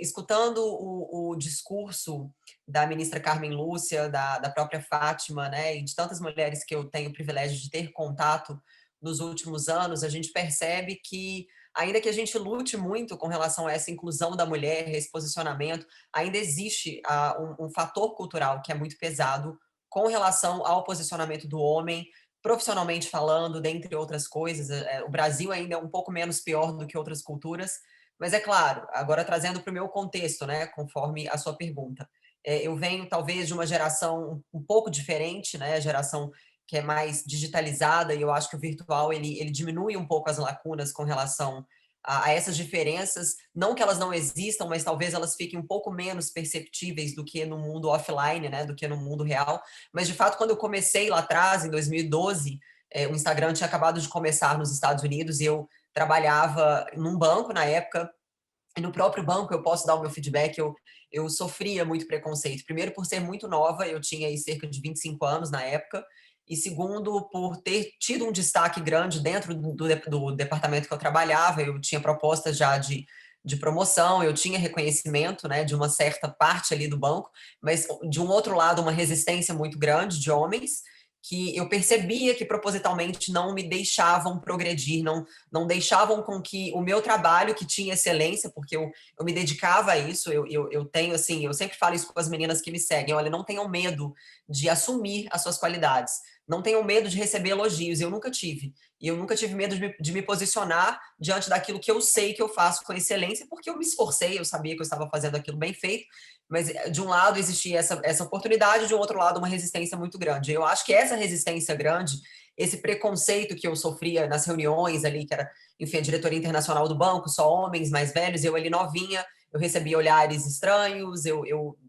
escutando o discurso da ministra Carmen Lúcia, da própria Fátima, né, e de tantas mulheres que eu tenho o privilégio de ter contato nos últimos anos, a gente percebe que, ainda que a gente lute muito com relação a essa inclusão da mulher, esse posicionamento, ainda existe um fator cultural que é muito pesado com relação ao posicionamento do homem, profissionalmente falando, dentre outras coisas. O Brasil ainda é um pouco menos pior do que outras culturas, mas é claro, agora trazendo para o meu contexto, né, conforme a sua pergunta. Eu venho, talvez, de uma geração um pouco diferente, né? A geração que é mais digitalizada, e eu acho que o virtual ele diminui um pouco as lacunas com relação a essas diferenças. Não que elas não existam, mas talvez elas fiquem um pouco menos perceptíveis do que no mundo offline, né? Do que no mundo real. Mas, de fato, quando eu comecei lá atrás, em 2012, o Instagram tinha acabado de começar nos Estados Unidos e eu trabalhava num banco na época. E no próprio banco, eu posso dar o meu feedback, eu sofria muito preconceito. Primeiro, por ser muito nova, eu tinha aí cerca de 25 anos na época, e segundo, por ter tido um destaque grande dentro do departamento que eu trabalhava. Eu tinha propostas já de promoção, eu tinha reconhecimento, né, de uma certa parte ali do banco, mas, de um outro lado, uma resistência muito grande de homens, que eu percebia que propositalmente não me deixavam progredir, não deixavam com que o meu trabalho, que tinha excelência, porque eu me dedicava a isso. Eu tenho, assim, eu sempre falo isso com as meninas que me seguem: olha, não tenham medo de assumir as suas qualidades, não tenham medo de receber elogios. Eu nunca tive. E eu nunca tive medo de me posicionar diante daquilo que eu sei que eu faço com excelência, porque eu me esforcei, eu sabia que eu estava fazendo aquilo bem feito, mas de um lado existia essa oportunidade, de um outro lado uma resistência muito grande. Eu acho que essa resistência grande, esse preconceito que eu sofria nas reuniões ali, que era, enfim, a diretoria internacional do banco, só homens mais velhos, eu ali novinha, eu recebia olhares estranhos,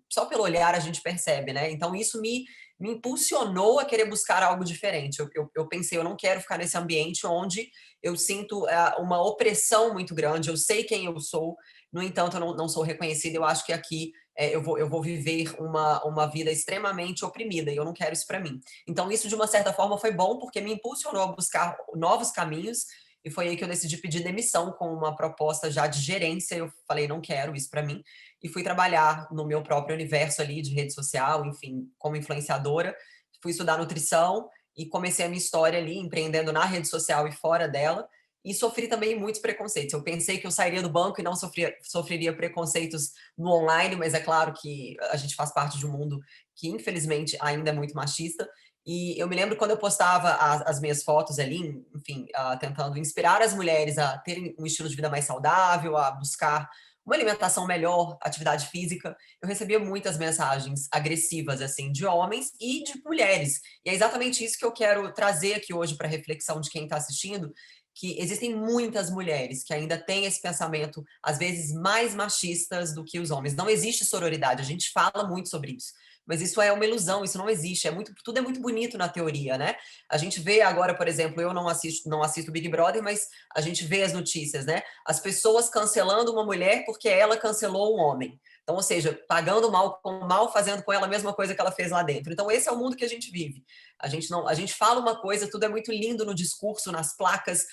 só pelo olhar a gente percebe, né? Então isso me impulsionou a querer buscar algo diferente. Eu pensei, eu não quero ficar nesse ambiente onde eu sinto uma opressão muito grande. Eu sei quem eu sou, no entanto, eu não sou reconhecida. Eu acho que aqui eu vou viver uma vida extremamente oprimida, e eu não quero isso para mim. Então, isso, de uma certa forma, foi bom, porque me impulsionou a buscar novos caminhos, e foi aí que eu decidi pedir demissão com uma proposta já de gerência. Eu falei, não quero isso para mim, e fui trabalhar no meu próprio universo ali de rede social, enfim, como influenciadora. Fui estudar nutrição e comecei a minha história ali, empreendendo na rede social e fora dela, e sofri também muitos preconceitos. Eu pensei que eu sairia do banco e não sofreria preconceitos no online, mas é claro que a gente faz parte de um mundo que, infelizmente, ainda é muito machista. E eu me lembro quando eu postava as minhas fotos ali, enfim, tentando inspirar as mulheres a terem um estilo de vida mais saudável, a buscar uma alimentação melhor, atividade física. Eu recebia muitas mensagens agressivas, assim, de homens e de mulheres. E é exatamente isso que eu quero trazer aqui hoje para a reflexão de quem está assistindo, que existem muitas mulheres que ainda têm esse pensamento, às vezes, mais machistas do que os homens. Não existe sororidade, a gente fala muito sobre isso, mas isso é uma ilusão, isso não existe. Tudo é muito bonito na teoria, né? A gente vê agora, por exemplo, eu não assisto Big Brother, mas a gente vê as notícias, né? As pessoas cancelando uma mulher porque ela cancelou um homem. Então, ou seja, pagando mal com mal, fazendo com ela a mesma coisa que ela fez lá dentro. Então, esse é o mundo que a gente vive. A gente fala uma coisa, tudo é muito lindo no discurso, nas placas,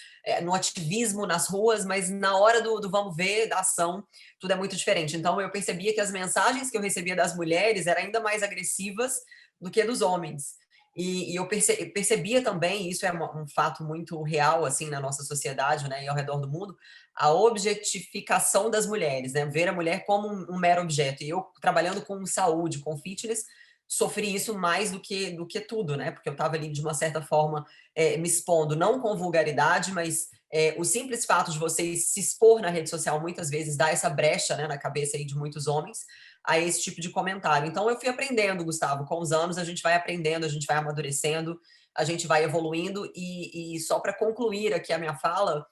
no ativismo, nas ruas, mas na hora do vamos ver, da ação, tudo é muito diferente. Então, eu percebia que as mensagens que eu recebia das mulheres eram ainda mais agressivas do que dos homens. E eu percebia também, isso é um fato muito real, assim, na nossa sociedade, né, e ao redor do mundo, a objetificação das mulheres, né, ver a mulher como um mero objeto. E eu, trabalhando com saúde, com fitness, sofri isso mais do que tudo, né, porque eu estava ali, de uma certa forma, me expondo, não com vulgaridade, mas o simples fato de você se expor na rede social, muitas vezes, dá essa brecha, né, na cabeça aí de muitos homens, a esse tipo de comentário. Então, eu fui aprendendo, Gustavo, com os anos a gente vai aprendendo, a gente vai amadurecendo, a gente vai evoluindo, e só para concluir aqui a minha fala,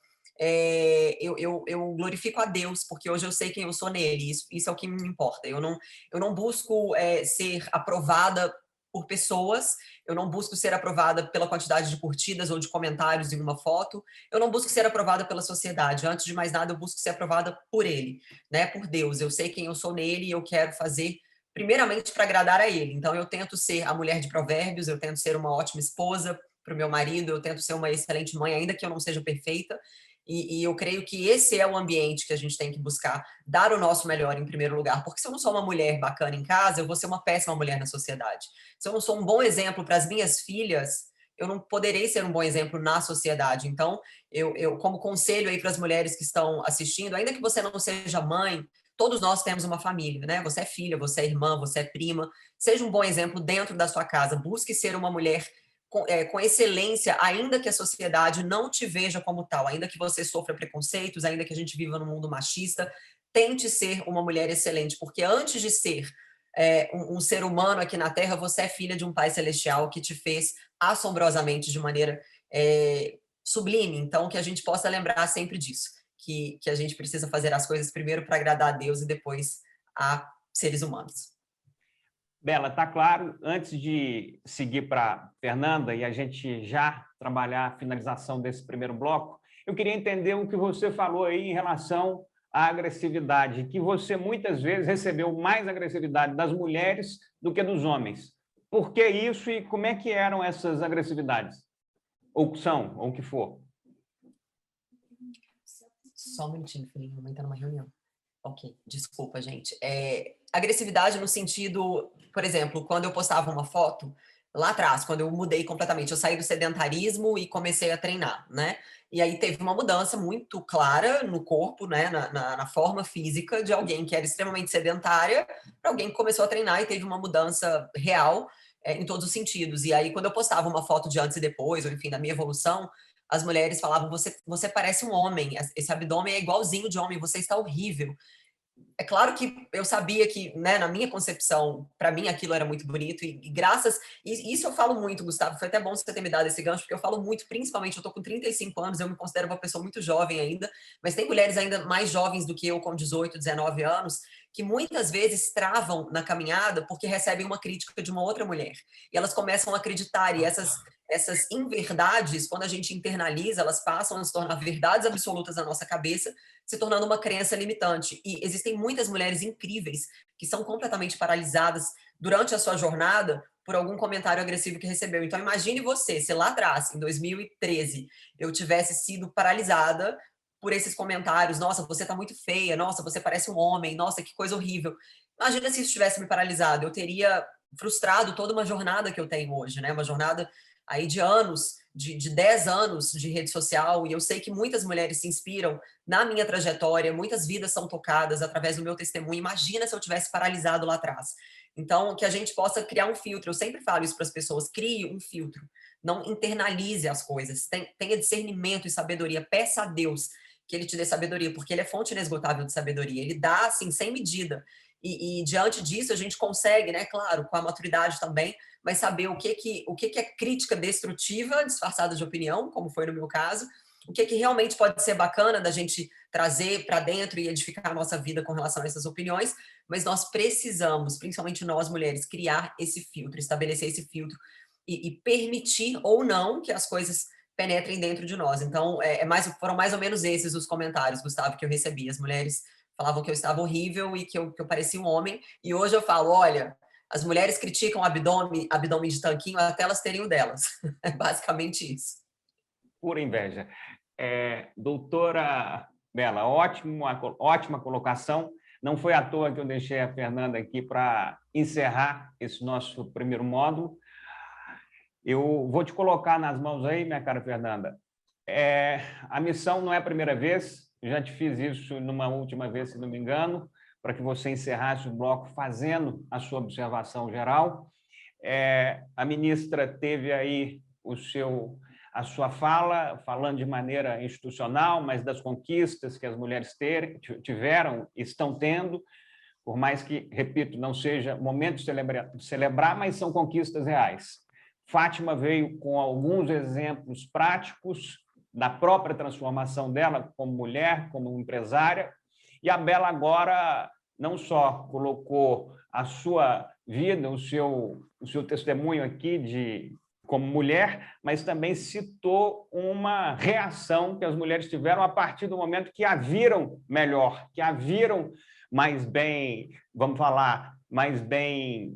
eu glorifico a Deus, porque hoje eu sei quem eu sou nele, isso é o que me importa. Eu não busco ser aprovada por pessoas, eu não busco ser aprovada pela quantidade de curtidas ou de comentários em uma foto, eu não busco ser aprovada pela sociedade. Antes de mais nada, eu busco ser aprovada por ele, né, por Deus. Eu sei quem eu sou nele e eu quero fazer primeiramente para agradar a ele. Então, eu tento ser a mulher de provérbios, eu tento ser uma ótima esposa para o meu marido, eu tento ser uma excelente mãe, ainda que eu não seja perfeita. E eu creio que esse é o ambiente que a gente tem que buscar, dar o nosso melhor em primeiro lugar, porque se eu não sou uma mulher bacana em casa, eu vou ser uma péssima mulher na sociedade. Se eu não sou um bom exemplo para as minhas filhas, eu não poderei ser um bom exemplo na sociedade. Então, eu como conselho aí para as mulheres que estão assistindo, ainda que você não seja mãe, todos nós temos uma família, né? Você é filha, você é irmã, você é prima. Seja um bom exemplo dentro da sua casa. Busque ser uma mulher com excelência, ainda que a sociedade não te veja como tal, ainda que você sofra preconceitos, ainda que a gente viva num mundo machista. Tente ser uma mulher excelente, porque antes de ser um ser humano aqui na Terra, você é filha de um Pai Celestial que te fez assombrosamente de maneira sublime. Então, que a gente possa lembrar sempre disso, que a gente precisa fazer as coisas primeiro para agradar a Deus e depois a seres humanos. Bela, está claro. Antes de seguir para Fernanda e a gente já trabalhar a finalização desse primeiro bloco, eu queria entender o que você falou aí em relação à agressividade, que você muitas vezes recebeu mais agressividade das mulheres do que dos homens. Por que isso e como é que eram essas agressividades? Ou são, ou o que for? Só um minutinho, Felipe, vou entrar numa reunião. Ok, desculpa, gente. Agressividade no sentido, por exemplo, quando eu postava uma foto, lá atrás, quando eu mudei completamente, eu saí do sedentarismo e comecei a treinar, né? E aí teve uma mudança muito clara no corpo, né? Na forma física de alguém que era extremamente sedentária para alguém que começou a treinar e teve uma mudança real em todos os sentidos. E aí, quando eu postava uma foto de antes e depois, ou enfim, da minha evolução, as mulheres falavam, você parece um homem, esse abdômen é igualzinho de homem, você está horrível. É claro que eu sabia que, né, na minha concepção, para mim aquilo era muito bonito e graças... E isso eu falo muito, Gustavo, foi até bom você ter me dado esse gancho, porque eu falo muito, principalmente, eu tô com 35 anos, eu me considero uma pessoa muito jovem ainda, mas tem mulheres ainda mais jovens do que eu, com 18, 19 anos, que muitas vezes travam na caminhada porque recebem uma crítica de uma outra mulher. E elas começam a acreditar, e essas inverdades, quando a gente internaliza, elas passam a se tornar verdades absolutas na nossa cabeça, se tornando uma crença limitante. E existem muitas mulheres incríveis que são completamente paralisadas durante a sua jornada por algum comentário agressivo que recebeu. Então, imagine você, se lá atrás, em 2013, eu tivesse sido paralisada por esses comentários, nossa, você tá muito feia, nossa, você parece um homem, nossa, que coisa horrível. Imagina se isso tivesse me paralisado, eu teria frustrado toda uma jornada que eu tenho hoje, né? Uma jornada aí de anos, de 10 anos de rede social, e eu sei que muitas mulheres se inspiram na minha trajetória, muitas vidas são tocadas através do meu testemunho. Imagina se eu tivesse paralisado lá atrás. Então, que a gente possa criar um filtro. Eu sempre falo isso para as pessoas, crie um filtro. Não internalize as coisas. Tenha discernimento e sabedoria. Peça a Deus que Ele te dê sabedoria, porque Ele é fonte inesgotável de sabedoria. Ele dá, assim, sem medida. E diante disso, a gente consegue, né, claro, com a maturidade também, mas saber o que é crítica destrutiva, disfarçada de opinião, como foi no meu caso, o que realmente pode ser bacana da gente trazer para dentro e edificar a nossa vida com relação a essas opiniões, mas nós precisamos, principalmente nós mulheres, criar esse filtro, estabelecer esse filtro e permitir ou não que as coisas penetrem dentro de nós. Então, foram mais ou menos esses os comentários, Gustavo, que eu recebi. As mulheres falavam que eu estava horrível e que eu parecia um homem, e hoje eu falo, olha, as mulheres criticam abdômen de tanquinho até elas terem o delas. É basicamente isso. Pura inveja. Doutora Bela, ótima colocação. Não foi à toa que eu deixei a Fernanda aqui para encerrar esse nosso primeiro módulo. Eu vou te colocar nas mãos aí, minha cara Fernanda. A missão não é a primeira vez, já te fiz isso numa última vez, se não me engano, para que você encerrasse o bloco fazendo a sua observação geral. A ministra teve aí a sua fala, falando de maneira institucional, mas das conquistas que as mulheres tiveram, estão tendo, por mais que, repito, não seja momento de celebrar, mas são conquistas reais. Fátima veio com alguns exemplos práticos da própria transformação dela como mulher, como empresária, e a Bela agora não só colocou a sua vida, o seu testemunho aqui como mulher, mas também citou uma reação que as mulheres tiveram a partir do momento que a viram melhor, que a viram mais bem, vamos falar, mais bem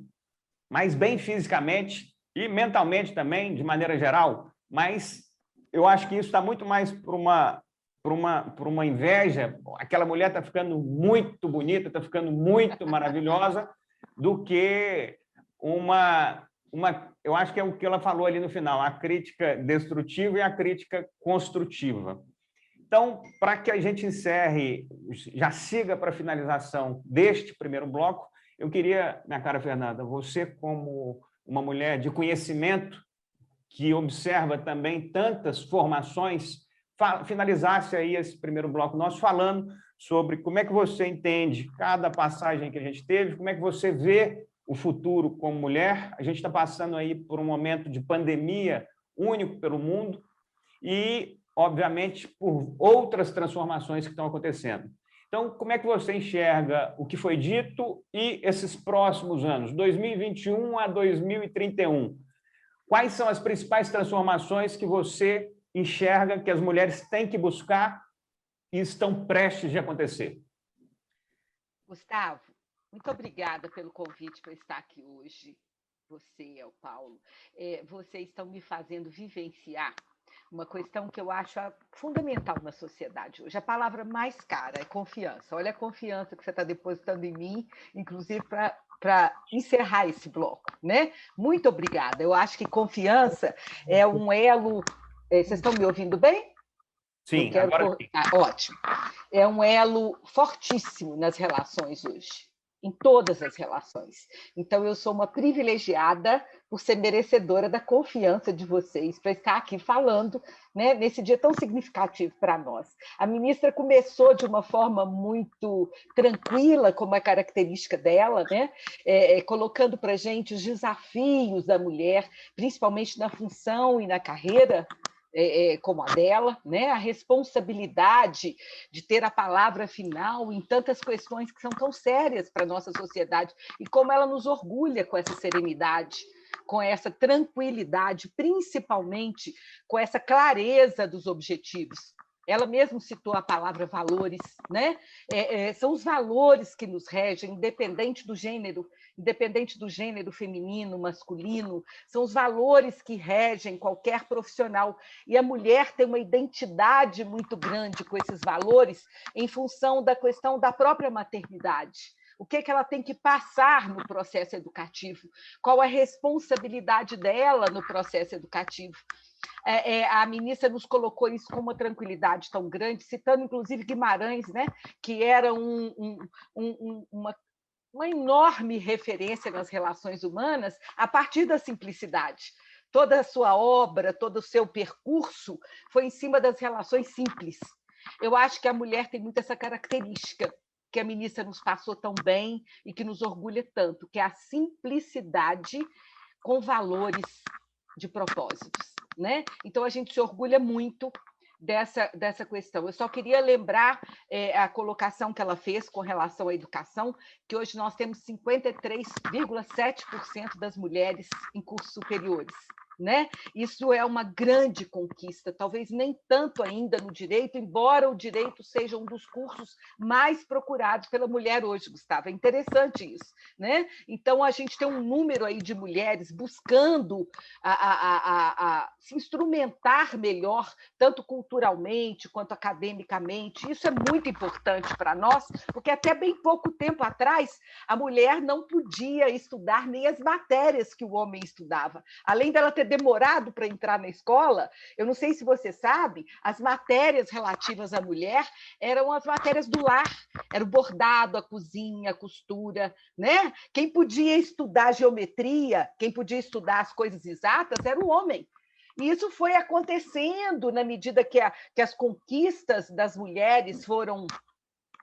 fisicamente e mentalmente também, de maneira geral, mas eu acho que isso está muito mais por uma inveja. Aquela mulher está ficando muito bonita, está ficando muito maravilhosa, do que eu acho que é o que ela falou ali no final, a crítica destrutiva e a crítica construtiva. Então, para que a gente encerre, já siga para a finalização deste primeiro bloco, eu queria, minha cara Fernanda, você como uma mulher de conhecimento, que observa também tantas formações, finalizasse aí esse primeiro bloco nosso falando sobre como é que você entende cada passagem que a gente teve, como é que você vê o futuro como mulher. A gente está passando aí por um momento de pandemia único pelo mundo e, obviamente, por outras transformações que estão acontecendo. Então, como é que você enxerga o que foi dito e esses próximos anos, 2021 a 2031? Quais são as principais transformações que você enxerga que as mulheres têm que buscar e estão prestes de acontecer? Gustavo, muito obrigada pelo convite para estar aqui hoje. Você, o Paulo, vocês estão me fazendo vivenciar uma questão que eu acho fundamental na sociedade hoje. A palavra mais cara é confiança. Olha a confiança que você está depositando em mim, inclusive para encerrar esse bloco, né? Muito obrigada. Eu acho que confiança é um elo. Vocês estão me ouvindo bem? Sim, agora sim. Ótimo. É um elo fortíssimo nas relações hoje, em todas as relações. Então, eu sou uma privilegiada por ser merecedora da confiança de vocês para estar aqui falando, né, nesse dia tão significativo para nós. A ministra começou de uma forma muito tranquila, como é característica dela, né, colocando para a gente os desafios da mulher, principalmente na função e na carreira, como a dela, né? A responsabilidade de ter a palavra final em tantas questões que são tão sérias para a nossa sociedade, e como ela nos orgulha com essa serenidade, com essa tranquilidade, principalmente com essa clareza dos objetivos. Ela mesma citou a palavra valores, né? São os valores que nos regem, independente do gênero feminino, masculino, são os valores que regem qualquer profissional. E a mulher tem uma identidade muito grande com esses valores em função da questão da própria maternidade. O que ela tem que passar no processo educativo? Qual a responsabilidade dela no processo educativo? A ministra nos colocou isso com uma tranquilidade tão grande, citando inclusive Guimarães, né, que era uma enorme referência nas relações humanas a partir da simplicidade. Toda a sua obra, todo o seu percurso foi em cima das relações simples. Eu acho que a mulher tem muito essa característica que a ministra nos passou tão bem e que nos orgulha tanto, que é a simplicidade com valores de propósitos, né? Então, a gente se orgulha muito dessa questão. Eu só queria lembrar a colocação que ela fez com relação à educação, que hoje nós temos 53,7% das mulheres em cursos superiores, né? Isso é uma grande conquista, talvez nem tanto ainda no direito, embora o direito seja um dos cursos mais procurados pela mulher hoje, Gustavo. É interessante isso, né? Então, a gente tem um número aí de mulheres buscando se instrumentar melhor, tanto culturalmente quanto academicamente. Isso é muito importante para nós, porque até bem pouco tempo atrás, a mulher não podia estudar nem as matérias que o homem estudava. Além dela ter demorado para entrar na escola, eu não sei se você sabe, as matérias relativas à mulher eram as matérias do lar, era o bordado, a cozinha, a costura, né? Quem podia estudar geometria, quem podia estudar as coisas exatas era o homem. E isso foi acontecendo na medida que as conquistas das mulheres foram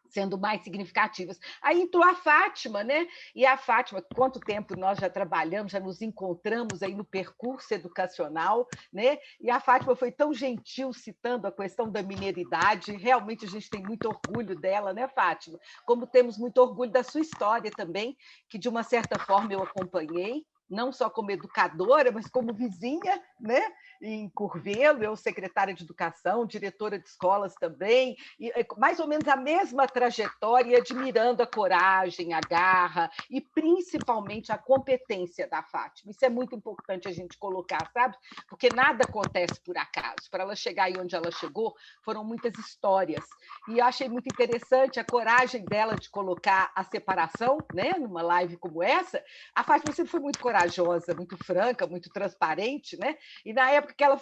sendo mais significativas. Aí entrou a Fátima, né? E a Fátima, quanto tempo nós já trabalhamos, já nos encontramos aí no percurso educacional, né? E a Fátima foi tão gentil citando a questão da mineiridade, realmente a gente tem muito orgulho dela, né, Fátima? Como temos muito orgulho da sua história também, que de uma certa forma eu acompanhei, não só como educadora, mas como vizinha, né? Em Curvelo, eu secretária de educação, diretora de escolas também, e mais ou menos a mesma trajetória, admirando a coragem, a garra e principalmente a competência da Fátima. Isso é muito importante a gente colocar, sabe? Porque nada acontece por acaso. Para ela chegar aí onde ela chegou, foram muitas histórias. E eu achei muito interessante a coragem dela de colocar a separação, né? Numa live como essa. A Fátima sempre foi muito corajosa, muito franca, muito transparente, né? E na época que ela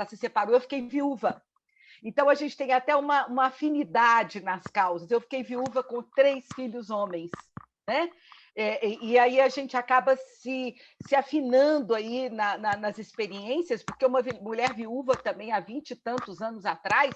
se separou, eu fiquei viúva. Então, a gente tem até uma afinidade nas causas. Eu fiquei viúva com 3 filhos homens, né? E aí a gente acaba se afinando aí nas experiências, porque uma mulher viúva também, há 20 e tantos anos atrás,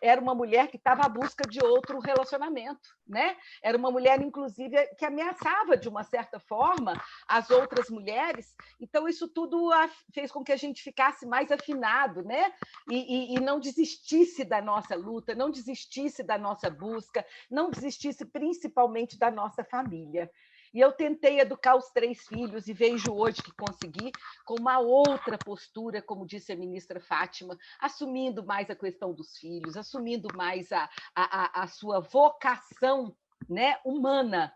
era uma mulher que estava à busca de outro relacionamento, né? Era uma mulher, inclusive, que ameaçava, de uma certa forma, as outras mulheres. Então, isso tudo fez com que a gente ficasse mais afinado, né? E não desistisse da nossa luta, não desistisse da nossa busca, não desistisse principalmente da nossa família. E eu tentei educar os 3 filhos e vejo hoje que consegui, com uma outra postura, como disse a ministra Fátima, assumindo mais a questão dos filhos, assumindo mais a sua vocação, né, humana,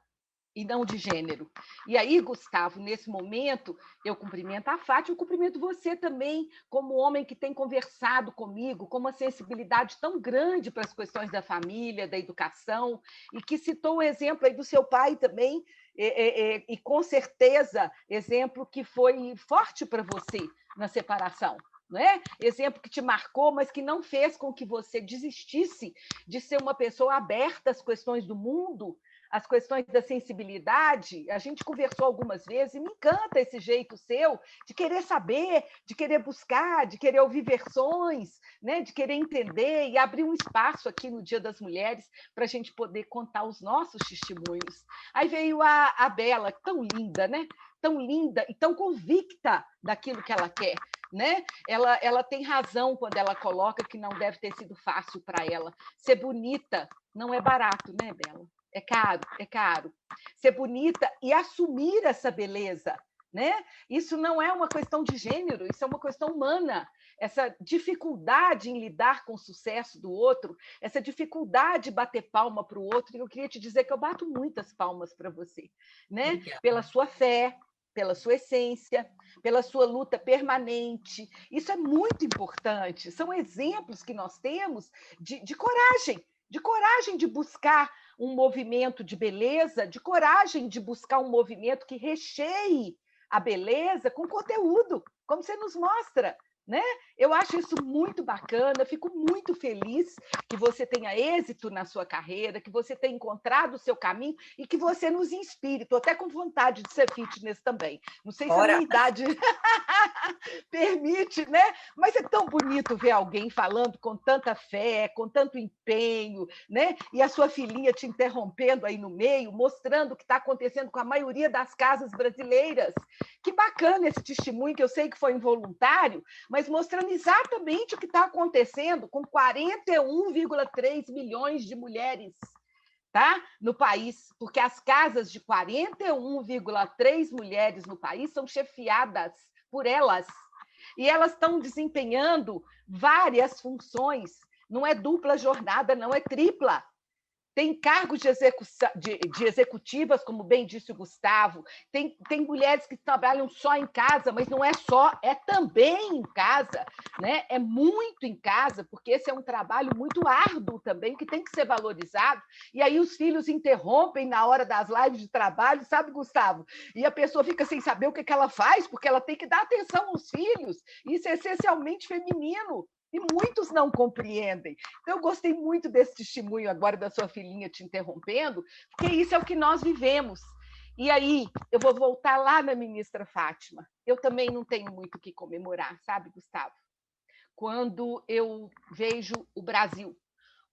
e não de gênero. E aí, Gustavo, nesse momento, eu cumprimento a Fátima, eu cumprimento você também, como homem que tem conversado comigo, com uma sensibilidade tão grande para as questões da família, da educação, e que citou o exemplo aí do seu pai também, e com certeza, exemplo que foi forte para você na separação. Não é? Exemplo que te marcou, mas que não fez com que você desistisse de ser uma pessoa aberta às questões do mundo, as questões da sensibilidade. A gente conversou algumas vezes e me encanta esse jeito seu de querer saber, de querer buscar, de querer ouvir versões, né? De querer entender e abrir um espaço aqui no Dia das Mulheres para a gente poder contar os nossos testemunhos. Aí veio a Bela, tão linda, né? Tão linda e tão convicta daquilo que ela quer. Né? Ela tem razão quando ela coloca que não deve ter sido fácil para ela. Ser bonita não é barato, né, Bela? É caro, é caro. Ser bonita e assumir essa beleza, né? Isso não é uma questão de gênero, isso é uma questão humana. Essa dificuldade em lidar com o sucesso do outro, essa dificuldade de bater palma para o outro, e eu queria te dizer que eu bato muitas palmas para você, né? Obrigada. Pela sua fé, pela sua essência, pela sua luta permanente. Isso é muito importante. São exemplos que nós temos de coragem de buscar um movimento de beleza, de coragem de buscar um movimento que recheie a beleza com conteúdo, como você nos mostra, né? Eu acho isso muito bacana, fico muito feliz que você tenha êxito na sua carreira, que você tenha encontrado o seu caminho e que você nos inspire. Estou até com vontade de ser fitness também. Não sei se a minha idade permite, né? Mas é tão bonito ver alguém falando com tanta fé, com tanto empenho, né? E a sua filhinha te interrompendo aí no meio, mostrando o que está acontecendo com a maioria das casas brasileiras. Que bacana esse testemunho, que eu sei que foi involuntário, mas mostrando exatamente o que está acontecendo com 41,3 milhões de mulheres, tá? No país, porque as casas de 41,3 mulheres no país são chefiadas por elas, e elas estão desempenhando várias funções, não é dupla jornada, não é tripla. Tem cargos de executivas, como bem disse o Gustavo, tem mulheres que trabalham só em casa, mas não é só, é também em casa, né? É muito em casa, porque esse é um trabalho muito árduo também, que tem que ser valorizado, e aí os filhos interrompem na hora das lives de trabalho, sabe, Gustavo? E a pessoa fica sem saber o que ela faz, porque ela tem que dar atenção aos filhos, isso é essencialmente feminino. E muitos não compreendem. Então, eu gostei muito desse testemunho agora da sua filhinha te interrompendo, porque isso é o que nós vivemos. E aí, eu vou voltar lá na ministra Fátima. Eu também não tenho muito o que comemorar, sabe, Gustavo? Quando eu vejo o Brasil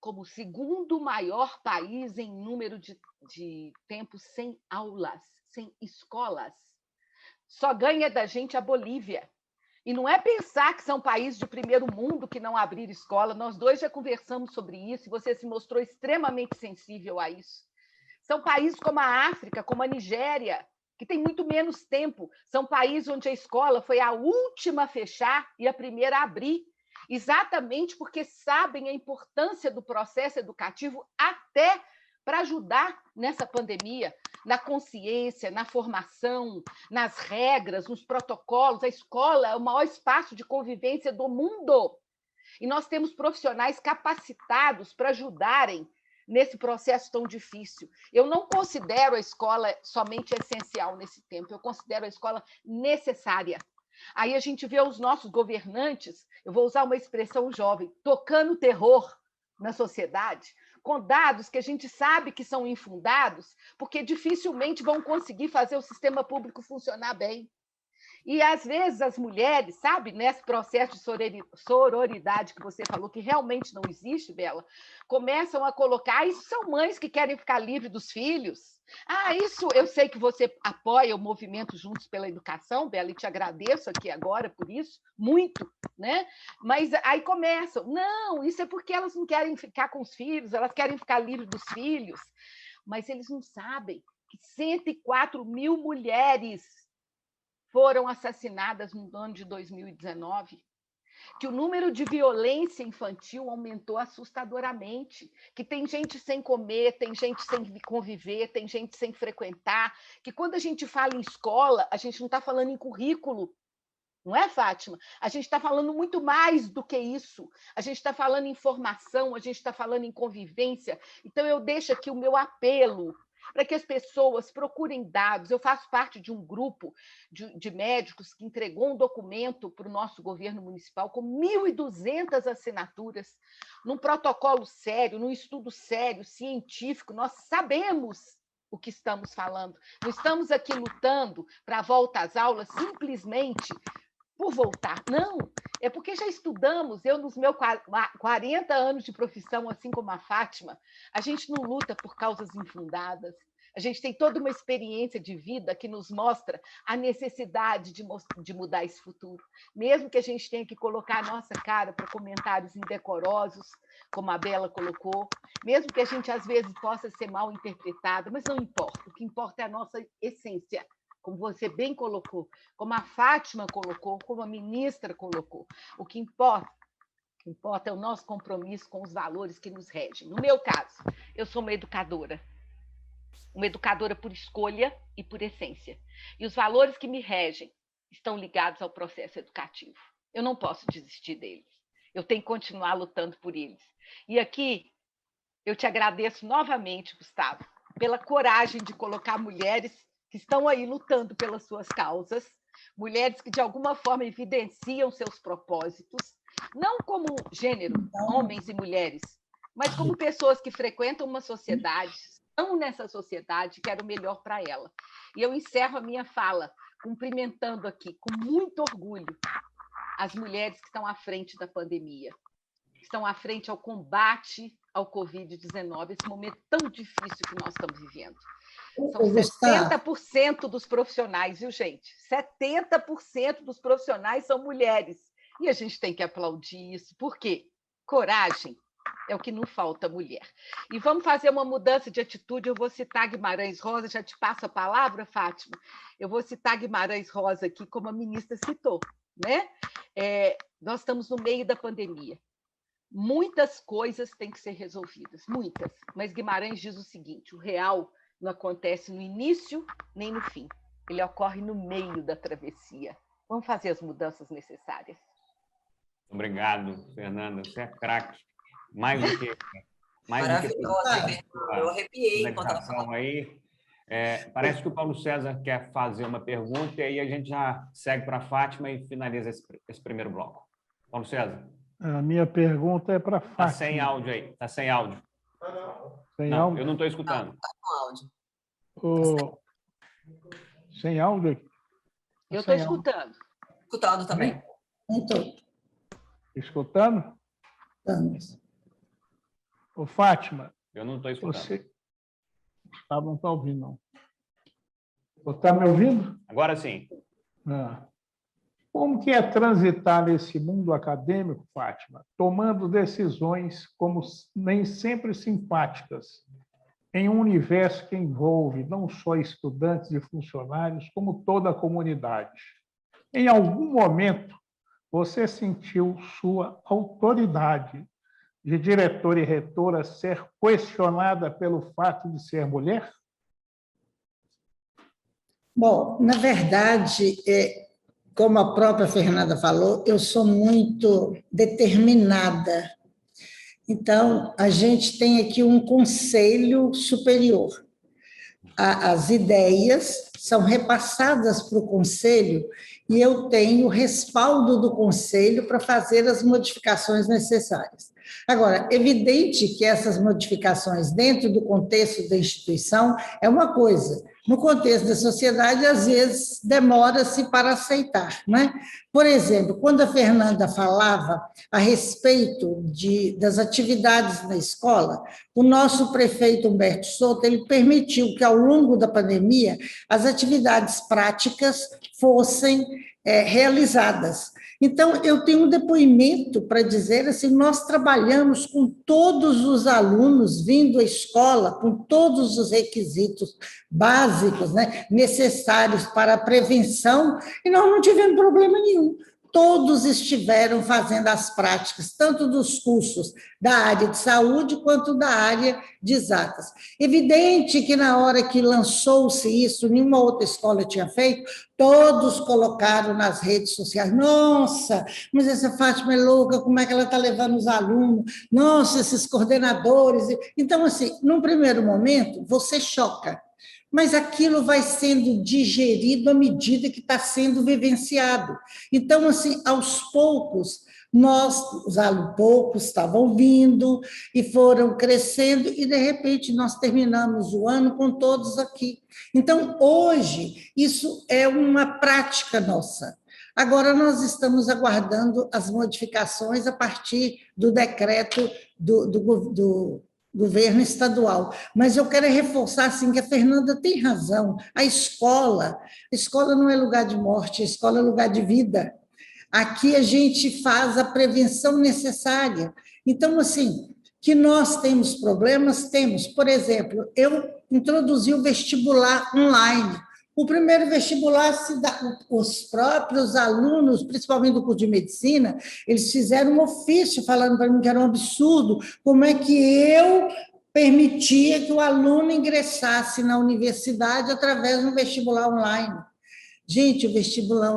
como o segundo maior país em número de tempo sem aulas, sem escolas. Só ganha da gente a Bolívia. E não é pensar que são países de primeiro mundo que não abriram escola. Nós dois já conversamos sobre isso e você se mostrou extremamente sensível a isso. São países como a África, como a Nigéria, que tem muito menos tempo. São países onde a escola foi a última a fechar e a primeira a abrir, exatamente porque sabem a importância do processo educativo até para ajudar nessa pandemia, na consciência, na formação, nas regras, nos protocolos. A escola é o maior espaço de convivência do mundo. E nós temos profissionais capacitados para ajudarem nesse processo tão difícil. Eu não considero a escola somente essencial nesse tempo, eu considero a escola necessária. Aí a gente vê os nossos governantes, eu vou usar uma expressão jovem, tocando terror na sociedade, com dados que a gente sabe que são infundados, porque dificilmente vão conseguir fazer o sistema público funcionar bem. E, às vezes, as mulheres, sabe, nesse processo de sororidade que você falou, que realmente não existe, Bela, começam a colocar, isso são mães que querem ficar livres dos filhos. Isso eu sei que você apoia o movimento Juntos pela Educação, Bela, e te agradeço aqui agora por isso, muito, né? Mas aí começam, não, isso é porque elas não querem ficar com os filhos, elas querem ficar livres dos filhos, mas eles não sabem que 104 mil mulheres foram assassinadas no ano de 2019, que o número de violência infantil aumentou assustadoramente, que tem gente sem comer, tem gente sem conviver, tem gente sem frequentar, que quando a gente fala em escola, a gente não está falando em currículo, não é, Fátima? A gente está falando muito mais do que isso. A gente está falando em formação, a gente está falando em convivência. Então, eu deixo aqui o meu apelo para que as pessoas procurem dados. Eu faço parte de um grupo de médicos que entregou um documento para o nosso governo municipal com 1.200 assinaturas, num protocolo sério, num estudo sério, científico. Nós sabemos o que estamos falando. Não estamos aqui lutando para a volta às aulas simplesmente por voltar. Não, é porque já estudamos, eu nos meus 40 anos de profissão, assim como a Fátima, a gente não luta por causas infundadas, a gente tem toda uma experiência de vida que nos mostra a necessidade de mudar esse futuro, mesmo que a gente tenha que colocar a nossa cara para comentários indecorosos, como a Bela colocou, mesmo que a gente às vezes possa ser mal interpretado, mas não importa, o que importa é a nossa essência, como você bem colocou, como a Fátima colocou, como a ministra colocou. O que importa é o nosso compromisso com os valores que nos regem. No meu caso, eu sou uma educadora por escolha e por essência. E os valores que me regem estão ligados ao processo educativo. Eu não posso desistir deles. Eu tenho que continuar lutando por eles. E aqui, eu te agradeço novamente, Gustavo, pela coragem de colocar mulheres que estão aí lutando pelas suas causas, mulheres que, de alguma forma, evidenciam seus propósitos, não como gênero, homens e mulheres, mas como pessoas que frequentam uma sociedade, estão nessa sociedade, querem o melhor para ela. E eu encerro a minha fala cumprimentando aqui, com muito orgulho, as mulheres que estão à frente da pandemia, que estão à frente ao combate ao Covid-19, esse momento tão difícil que nós estamos vivendo. São 70% dos profissionais, viu, gente? 70% dos profissionais são mulheres. E a gente tem que aplaudir isso. Por quê? Coragem é o que não falta mulher. E vamos fazer uma mudança de atitude. Eu vou citar Guimarães Rosa, já te passo a palavra, Fátima. Eu vou citar Guimarães Rosa aqui, como a ministra citou, né? Nós estamos no meio da pandemia. Muitas coisas têm que ser resolvidas, muitas. Mas Guimarães diz o seguinte: o real não acontece no início nem no fim. Ele ocorre no meio da travessia. Vamos fazer as mudanças necessárias. Obrigado, Fernanda. Você é craque. Mais do que... Maravilhosa, eu arrepiei enquanto ela falava aí. Parece que o Paulo César quer fazer uma pergunta e aí a gente já segue para a Fátima e finaliza esse primeiro bloco. Paulo César. A minha pergunta é para a Fátima. Está sem áudio aí. Está sem áudio. Sem não, áudio? eu não estou escutando. Está com áudio. Sem áudio aqui? Eu estou escutando. Escutando também. Então. Escutando? Estamos. Ô, Fátima. Eu não estou escutando. Você... Gustavo não está ouvindo, não. Você está me ouvindo? Agora sim. Como que é transitar nesse mundo acadêmico, Fátima, tomando decisões como nem sempre simpáticas, em um universo que envolve não só estudantes e funcionários, como toda a comunidade? Em algum momento, você sentiu sua autoridade de diretora e reitora ser questionada pelo fato de ser mulher? Bom, na verdade, como a própria Fernanda falou, eu sou muito determinada. Então, a gente tem aqui um conselho superior. As ideias são repassadas para o conselho e eu tenho o respaldo do conselho para fazer as modificações necessárias. Agora, evidente que essas modificações dentro do contexto da instituição é uma coisa, no contexto da sociedade, às vezes, demora-se para aceitar, né? Por exemplo, quando a Fernanda falava a respeito das atividades na escola, o nosso prefeito Humberto Souto, ele permitiu que, ao longo da pandemia, as atividades práticas fossem realizadas. Então, eu tenho um depoimento para dizer assim, nós trabalhamos com todos os alunos vindo à escola, com todos os requisitos básicos, né, necessários para a prevenção, e nós não tivemos problema nenhum. Todos estiveram fazendo as práticas, tanto dos cursos da área de saúde quanto da área de exatas. Evidente que, na hora que lançou-se isso, nenhuma outra escola tinha feito, todos colocaram nas redes sociais, nossa, mas essa Fátima é louca, como é que ela está levando os alunos? Nossa, esses coordenadores. Então, assim, num primeiro momento, você choca, mas aquilo vai sendo digerido à medida que está sendo vivenciado. Então, assim, aos poucos, os alunos poucos estavam vindo e foram crescendo, e, de repente, nós terminamos o ano com todos aqui. Então, hoje, isso é uma prática nossa. Agora, nós estamos aguardando as modificações a partir do decreto do governo estadual. Mas eu quero reforçar assim, que a Fernanda tem razão. A escola não é lugar de morte, a escola é lugar de vida. Aqui a gente faz a prevenção necessária. Então, assim, que nós temos problemas, temos. Por exemplo, eu introduzi o vestibular online. O primeiro vestibular, os próprios alunos, principalmente do curso de medicina, eles fizeram um ofício falando para mim que era um absurdo, como é que eu permitia que o aluno ingressasse na universidade através de um vestibular online. Gente, o vestibular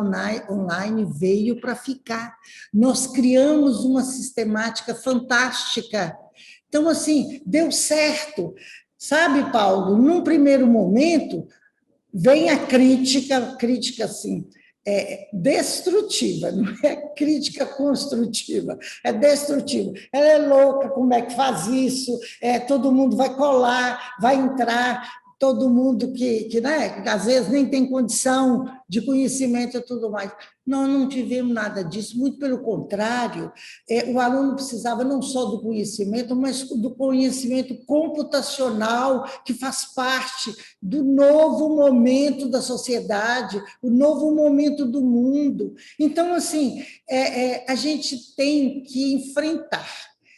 online veio para ficar. Nós criamos uma sistemática fantástica. Então, assim, deu certo. Sabe, Paulo, num primeiro momento, vem a crítica assim, destrutiva, não é crítica construtiva, é destrutiva. Ela é louca, como é que faz isso? Todo mundo vai colar, vai entrar, todo mundo que às vezes nem tem condição de conhecimento e tudo mais. Nós não tivemos nada disso, muito pelo contrário, o aluno precisava não só do conhecimento, mas do conhecimento computacional, que faz parte do novo momento da sociedade, o novo momento do mundo. Então, assim, a gente tem que enfrentar.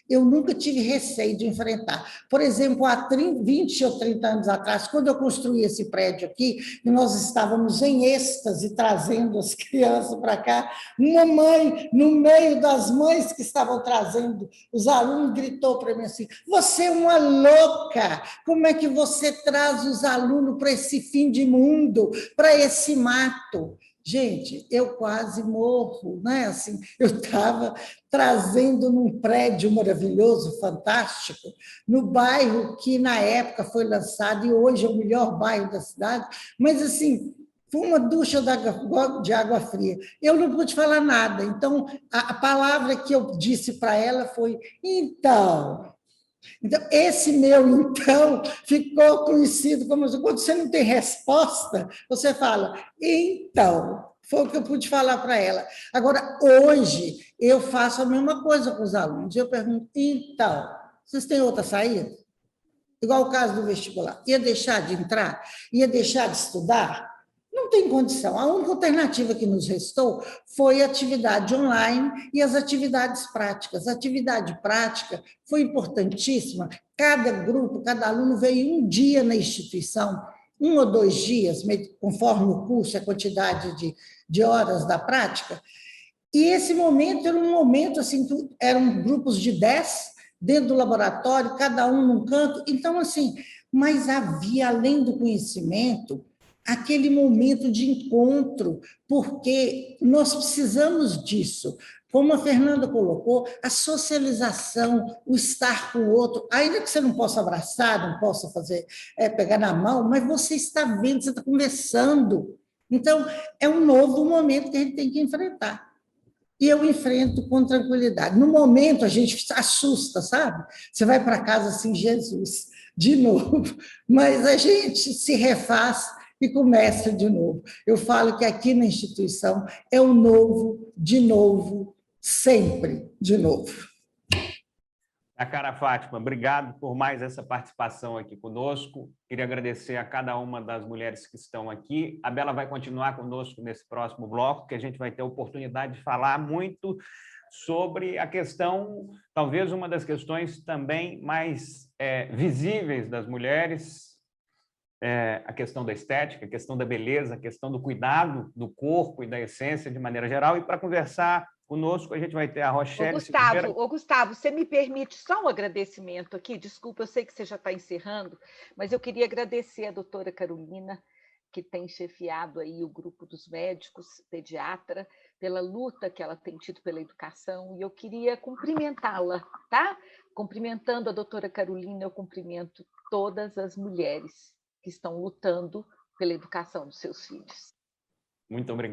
Eu nunca tive receio de enfrentar. Por exemplo, há 20 ou 30 anos atrás, quando eu construí esse prédio aqui, e nós estávamos em êxtase trazendo as crianças para cá, uma mãe, no meio das mães que estavam trazendo os alunos, gritou para mim assim, você é uma louca, como é que você traz os alunos para esse fim de mundo, para esse mato? Gente, eu quase morro, né? Assim, eu estava trazendo num prédio maravilhoso, fantástico, no bairro que na época foi lançado e hoje é o melhor bairro da cidade, mas assim, foi uma ducha de água fria. Eu não pude falar nada, então a palavra que eu disse para ela foi, então, esse meu então ficou conhecido como quando você não tem resposta, você fala, então, foi o que eu pude falar para ela. Agora, hoje, eu faço a mesma coisa com os alunos. Eu pergunto, então, vocês têm outra saída? Igual o caso do vestibular. Ia deixar de entrar? Ia deixar de estudar? Não tem condição. A única alternativa que nos restou foi a atividade online e as atividades práticas. A atividade prática foi importantíssima. Cada grupo, cada aluno veio um dia na instituição, 1 ou 2 dias, conforme o curso, a quantidade de horas da prática. E esse momento era um momento, assim, que eram grupos de 10 dentro do laboratório, cada um num canto. Então, assim, mas havia, além do conhecimento, aquele momento de encontro, porque nós precisamos disso. Como a Fernanda colocou, a socialização, o estar com o outro, ainda que você não possa abraçar, não possa fazer, pegar na mão, mas você está vendo, você está conversando. Então, é um novo momento que a gente tem que enfrentar. e eu enfrento com tranquilidade. No momento, a gente se assusta, sabe? Você vai para casa assim, Jesus, de novo, mas a gente se refaz e começa de novo. Eu falo que aqui na instituição é o novo, de novo, sempre de novo. A cara Fátima, obrigado por mais essa participação aqui conosco. Queria agradecer a cada uma das mulheres que estão aqui. A Bela vai continuar conosco nesse próximo bloco, que a gente vai ter a oportunidade de falar muito sobre a questão, talvez uma das questões também mais visíveis das mulheres, a questão da estética, a questão da beleza, a questão do cuidado do corpo e da essência de maneira geral. E para conversar conosco, a gente vai ter a Rochelle Gustavo, você me permite só um agradecimento aqui? Desculpa, eu sei que você já está encerrando, mas eu queria agradecer a doutora Carolina, que tem chefiado aí o grupo dos médicos, pediatra, pela luta que ela tem tido pela educação, e eu queria cumprimentá-la, tá? Cumprimentando a doutora Carolina, eu cumprimento todas as mulheres que estão lutando pela educação dos seus filhos. Muito obrigado.